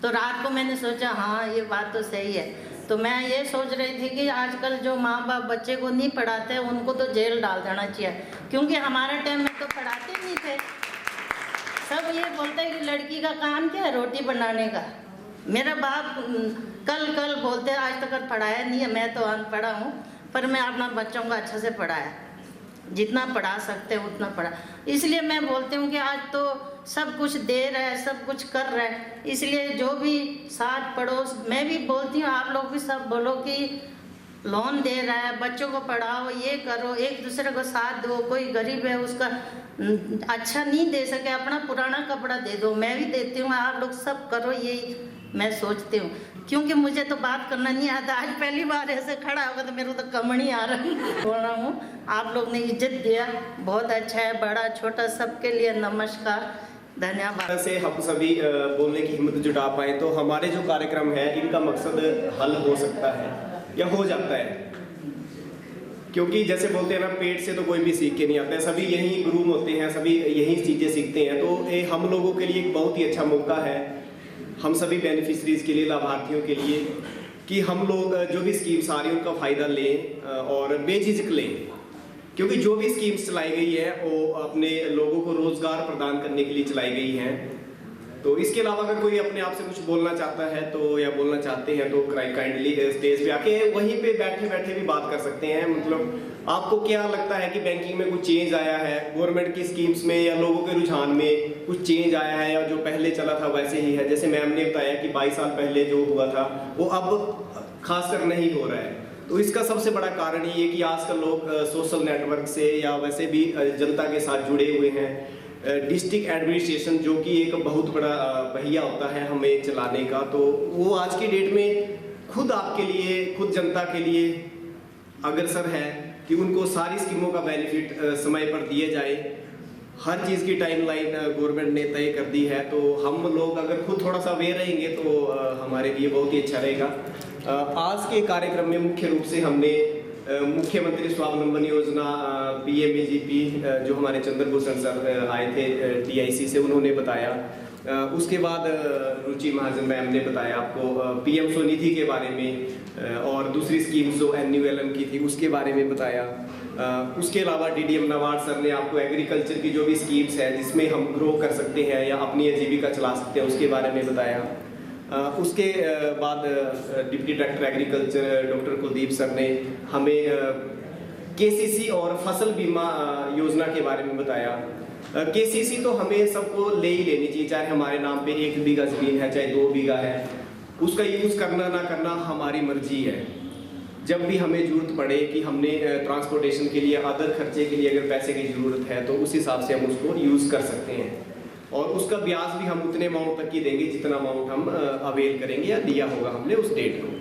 तो रात को मैंने सोचा हाँ ये बात तो सही है। तो मैं ये सोच रही थी कि आजकल जो माँ बाप बच्चे को नहीं पढ़ाते उनको तो जेल डाल देना चाहिए, क्योंकि हमारे टाइम में तो पढ़ाते नहीं थे। सब ये बोलते हैं कि लड़की का काम क्या है, रोटी बनाने का। मेरा बाप कल बोलते हैं आज तक पढ़ाया नहीं है, मैं तो अनपढ़ा हूँ, पर मैं अपना बच्चों को अच्छा से पढ़ाया, जितना पढ़ा सकते हैं उतना पढ़ा। इसलिए मैं बोलती हूँ कि आज तो सब कुछ दे रहा है, सब कुछ कर रहा है, इसलिए जो भी साथ पड़ोस, मैं भी बोलती हूँ आप लोग भी सब बोलो कि लोन दे रहा है, बच्चों को पढ़ाओ, ये करो, एक दूसरे को साथ दो। कोई गरीब है उसका अच्छा नहीं दे सके, अपना पुराना कपड़ा दे दो, मैं भी देती हूँ, आप लोग सब करो, यही मैं सोचती हूँ। क्योंकि मुझे तो बात करना नहीं आता, आज पहली बार ऐसे खड़ा होगा तो मेरे को तो कमनी आ रहा है। बोल रहा हूँ आप लोग ने इज्जत दिया, बहुत अच्छा है, बड़ा छोटा सबके लिए नमस्कार, धन्यवाद। से हम सभी बोलने की हिम्मत जुटा पाए तो हमारे जो कार्यक्रम है इनका मकसद हल हो सकता है या हो जाता है। क्योंकि जैसे बोलते हैं ना, पेट से तो कोई भी सीख के नहीं आता है, सभी यही ग्रूम होते हैं, सभी यही चीज़ें सीखते हैं। तो ये हम लोगों के लिए एक बहुत ही अच्छा मौका है, हम सभी बेनिफिशरीज के लिए, लाभार्थियों के लिए, कि हम लोग जो भी स्कीम्स आ रही हैं उनका फ़ायदा लें और बेझिझक लें। क्योंकि जो भी स्कीम्स चलाई गई है वो अपने लोगों को रोज़गार प्रदान करने के लिए चलाई गई हैं। तो इसके अलावा अगर कोई अपने आप से कुछ बोलना चाहता है तो या बोलना चाहते हैं तो काइंडली स्टेज पे आके वहीं पे बैठे बैठे भी बात कर सकते हैं। मतलब आपको क्या लगता है कि बैंकिंग में कुछ चेंज आया है, गवर्नमेंट की स्कीम्स में या लोगों के रुझान में कुछ चेंज आया है, या जो पहले चला था वैसे ही है? जैसे मैम ने बताया कि 22 साल पहले जो हुआ था वो अब खासकर नहीं हो रहा है। तो इसका सबसे बड़ा कारण ये कि आजकल लोग सोशल नेटवर्क से या वैसे भी जनता के साथ जुड़े हुए हैं। डिस्ट्रिक्ट एडमिनिस्ट्रेशन जो कि एक बहुत बड़ा पहिया होता है हमें चलाने का, तो वो आज की डेट में खुद आपके लिए, खुद जनता के लिए अग्रसर है कि उनको सारी स्कीमों का बेनिफिट समय पर दिए जाए। हर चीज़ की टाइमलाइन गवर्नमेंट ने तय कर दी है, तो हम लोग अगर खुद थोड़ा सा अवेयर रहेंगे तो हमारे लिए बहुत ही अच्छा रहेगा। आज के कार्यक्रम में मुख्य रूप से हमने मुख्यमंत्री स्वावलंबन योजना PMAGP जो हमारे चंद्रभूषण सर आए थे TIC से, उन्होंने बताया। उसके बाद रुचि महाजन मैम ने बताया आपको PM स्वनिधि के बारे में, और दूसरी स्कीम्स जो NULM की थी उसके बारे में बताया। उसके अलावा DDM नवाड सर ने आपको एग्रीकल्चर की जो भी स्कीम्स हैं जिसमें हम ग्रो कर सकते हैं या अपनी आजीविका चला सकते हैं उसके बारे में बताया। उसके बाद deputy director agriculture doctor Kuldeep sir ने हमें KCC और फसल बीमा योजना के बारे में बताया। KCC तो हमें सबको ले ही लेनी चाहिए, चाहे हमारे नाम पे 1 बीघा जमीन है चाहे 2 बीघा है, उसका यूज़ करना ना करना हमारी मर्जी है। जब भी हमें ज़रूरत पड़े कि हमने ट्रांसपोर्टेशन के लिए, अदर खर्चे के लिए अगर पैसे की ज़रूरत है तो उस हिसाब से हम उसको यूज़ कर सकते हैं, और उसका ब्याज भी हम उतने अमाउंट तक ही देंगे जितना अमाउंट हम अवेल करेंगे या दिया होगा हमने उस डेट को।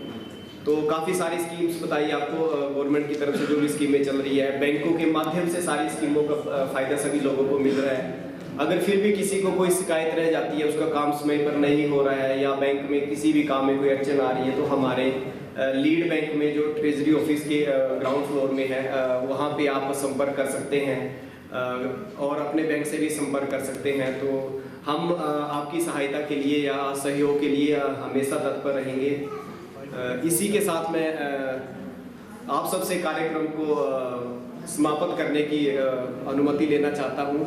तो काफ़ी सारी स्कीम्स बताई आपको गवर्नमेंट की तरफ से, जो भी स्कीमें चल रही है, बैंकों के माध्यम से सारी स्कीमों का फ़ायदा सभी लोगों को मिल रहा है। अगर फिर भी किसी को कोई शिकायत रह जाती है, उसका काम समय पर नहीं हो रहा है या बैंक में किसी भी काम में कोई अड़चन आ रही है, तो हमारे लीड बैंक में जो ट्रेजरी ऑफिस के ग्राउंड फ्लोर में है वहाँ पे आप संपर्क कर सकते हैं और अपने बैंक से भी संपर्क कर सकते हैं। तो हम आपकी सहायता के लिए या सहयोग के लिए हमेशा तत्पर रहेंगे। इसी के साथ मैं आप सबसे कार्यक्रम को समाप्त करने की अनुमति लेना चाहता हूँ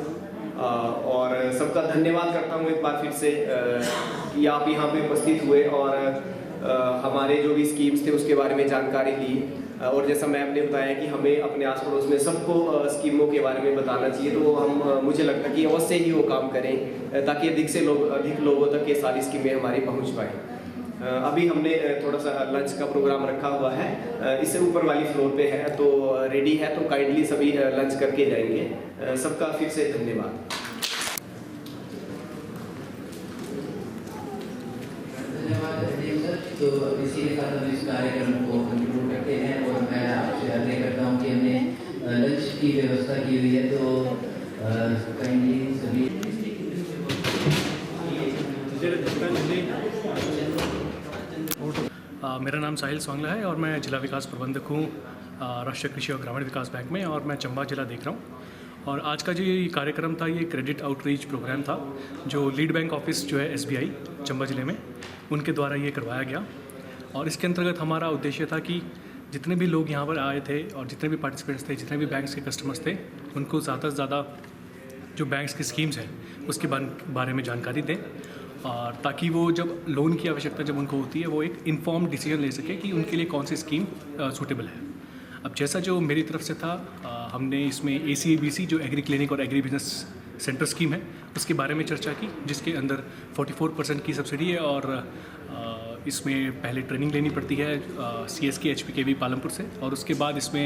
और सबका धन्यवाद करता हूँ एक बार फिर से कि आप यहाँ पे उपस्थित हुए और हमारे जो भी स्कीम्स थे उसके बारे में जानकारी ली। और जैसा मैम ने बताया कि हमें अपने आस पड़ोस में सबको स्कीमों के बारे में बताना चाहिए, तो हम मुझे लगता है कि अवश्य ही वो काम करें ताकि अधिक लोगों तक ये सारी स्कीमें हमारी पहुंच पाएँ। अभी हमने थोड़ा सा लंच का प्रोग्राम रखा हुआ है, इससे ऊपर वाली फ्लोर पे है, तो रेडी है, तो काइंडली सभी लंच करके जाएंगे। सबका फिर से धन्यवाद। तो इसी के साथ हम इस कार्यक्रम को कंक्लूड करते हैं और मैं आपसे आग्रह करता हूँ कि हमने लंच की व्यवस्था की हुई है, तो काइंडली सभी मेरा नाम साहिल सोंगला है और मैं जिला विकास प्रबंधक हूँ राष्ट्रीय कृषि और ग्रामीण विकास बैंक में, और मैं चंबा जिला देख रहा हूँ। और आज का जो ये कार्यक्रम था, ये क्रेडिट आउटरीच प्रोग्राम था जो लीड बैंक ऑफिस जो है SBI चंबा ज़िले में, उनके द्वारा ये करवाया गया। और इसके अंतर्गत हमारा उद्देश्य था कि जितने भी लोग यहाँ पर आए थे और जितने भी पार्टिसिपेंट्स थे, जितने भी बैंक्स के कस्टमर्स थे, उनको ज़्यादा से ज़्यादा जो बैंक्स की स्कीम्स हैं उसके बारे में जानकारी दें, और ताकि वो जब लोन की आवश्यकता जब उनको होती है वो एक इन्फॉर्म्ड डिसीजन ले सके कि उनके लिए कौन सी स्कीम सूटेबल है। अब जैसा जो मेरी तरफ से था, हमने इसमें ACABC जो एग्री क्लिनिक और एग्री बिजनेस सेंटर स्कीम है उसके बारे में चर्चा की, जिसके अंदर 44% की सब्सिडी है, और इसमें पहले ट्रेनिंग लेनी पड़ती है CSK HPKB पालमपुर से, और उसके बाद इसमें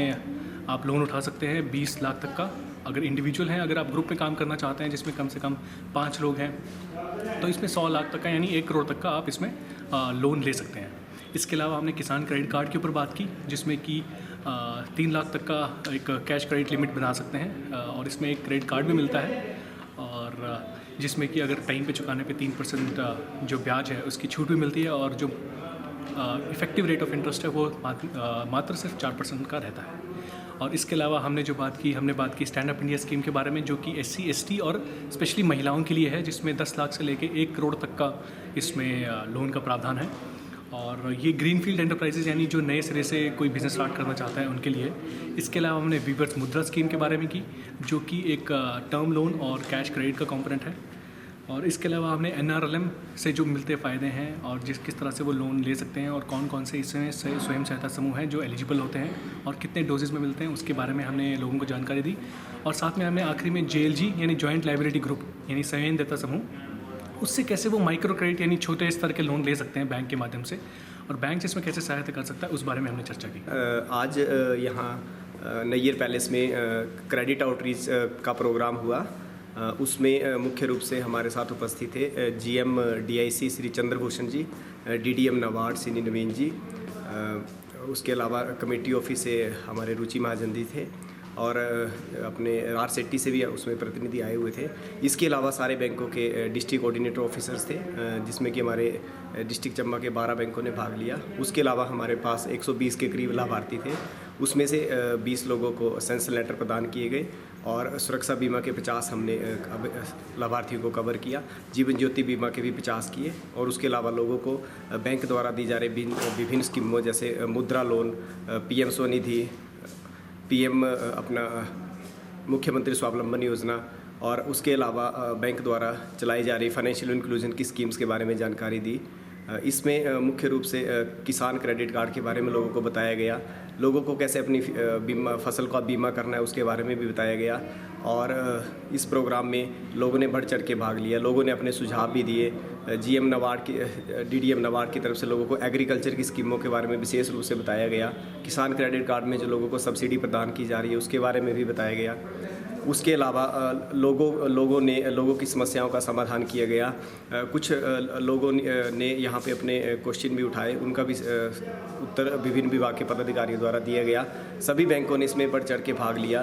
आप लोन उठा सकते हैं 20 लाख तक का अगर इंडिविजुअल हैं। अगर आप ग्रुप में काम करना चाहते हैं जिसमें कम से कम 5 लोग हैं, तो इसमें 100 लाख तक का यानी 1 करोड़ तक का आप इसमें लोन ले सकते हैं। इसके अलावा हमने किसान क्रेडिट कार्ड के ऊपर बात की, जिसमें कि 3 लाख तक का एक कैश क्रेडिट लिमिट बना सकते हैं, और इसमें एक क्रेडिट कार्ड भी मिलता है, और जिसमें कि अगर टाइम पे चुकाने पे 3% जो ब्याज है उसकी छूट भी मिलती है, और जो इफ़ेक्टिव रेट ऑफ इंटरेस्ट है वो मात्र सिर्फ 4% का रहता है। और इसके अलावा हमने बात की स्टैंड अप इंडिया स्कीम के बारे में, जो कि SC ST और स्पेशली महिलाओं के लिए है, जिसमें 10 लाख से लेके 1 करोड़ तक का इसमें लोन का प्रावधान है। और ये ग्रीनफील्ड एंटरप्राइजेज यानी जो नए सिरे से कोई बिज़नेस स्टार्ट करना चाहता है उनके लिए। इसके अलावा हमने वीवर्स मुद्रा स्कीम के बारे में की, जो कि एक टर्म लोन और कैश क्रेडिट का कंपोनेंट है। और इसके अलावा हमने NRLM से जो मिलते फ़ायदे हैं और किस तरह से वो लोन ले सकते हैं, और कौन कौन से इसमें स्वयं सहायता समूह हैं जो एलिजिबल होते हैं, और कितने डोजेज़ में मिलते हैं, उसके बारे में हमने लोगों को जानकारी दी। और साथ में हमने आखिरी में JLG यानी जॉइंट लायबिलिटी ग्रुप यानी स्वयं देता समूह, उससे कैसे वो माइक्रो क्रेडिट यानी छोटे स्तर के लोन ले सकते हैं बैंक के माध्यम से, और बैंक इसमें कैसे सहायता कर सकता है, उस बारे में हमने चर्चा की। आज यहाँ नैयर पैलेस में क्रेडिट आउटरीच का प्रोग्राम हुआ। उसमें मुख्य रूप से हमारे साथ उपस्थित थे GM DIC श्री चंद्रभूषण जी, DDM नाबार्ड श्री नवीन जी, उसके अलावा कमेटी ऑफिस से हमारे रुचि महाजन जी थे, और अपने RCETI से भी उसमें प्रतिनिधि आए हुए थे। इसके अलावा सारे बैंकों के डिस्ट्रिक्ट कोऑर्डिनेटर ऑफिसर्स थे, जिसमें कि हमारे डिस्ट्रिक्ट चंबा के 12 बैंकों ने भाग लिया। उसके अलावा हमारे पास 120 के करीब लाभार्थी थे, उसमें से 20 लोगों को सेंस लेटर प्रदान किए गए, और सुरक्षा बीमा के 50 हमने लाभार्थियों को कवर किया, जीवन ज्योति बीमा के भी 50 किए, और उसके अलावा लोगों को बैंक द्वारा दी जा रही विभिन्न स्कीमों जैसे मुद्रा लोन, PM स्वनिधि, PM अपना मुख्यमंत्री स्वावलंबन योजना, और उसके अलावा बैंक द्वारा चलाई जा रही फाइनेंशियल इंक्लूजन की स्कीम्स के बारे में जानकारी दी। इसमें मुख्य रूप से किसान क्रेडिट कार्ड के बारे में लोगों को बताया गया, लोगों को कैसे अपनी फसल का बीमा करना है उसके बारे में भी बताया गया, और इस प्रोग्राम में लोगों ने बढ़ चढ़ के भाग लिया, लोगों ने अपने सुझाव भी दिए। GM नाबार्ड की DDM नाबार्ड की तरफ से लोगों को एग्रीकल्चर की स्कीमों के बारे में विशेष रूप से बताया गया, किसान क्रेडिट कार्ड में जो लोगों को सब्सिडी प्रदान की जा रही है उसके बारे में भी बताया गया। उसके अलावा लोगों की समस्याओं का समाधान किया गया। कुछ लोगों ने यहाँ पे अपने क्वेश्चन भी उठाए, उनका भी उत्तर विभिन्न विभाग के पदाधिकारियों द्वारा दिया गया। सभी बैंकों ने इसमें बढ़ चढ़ के भाग लिया।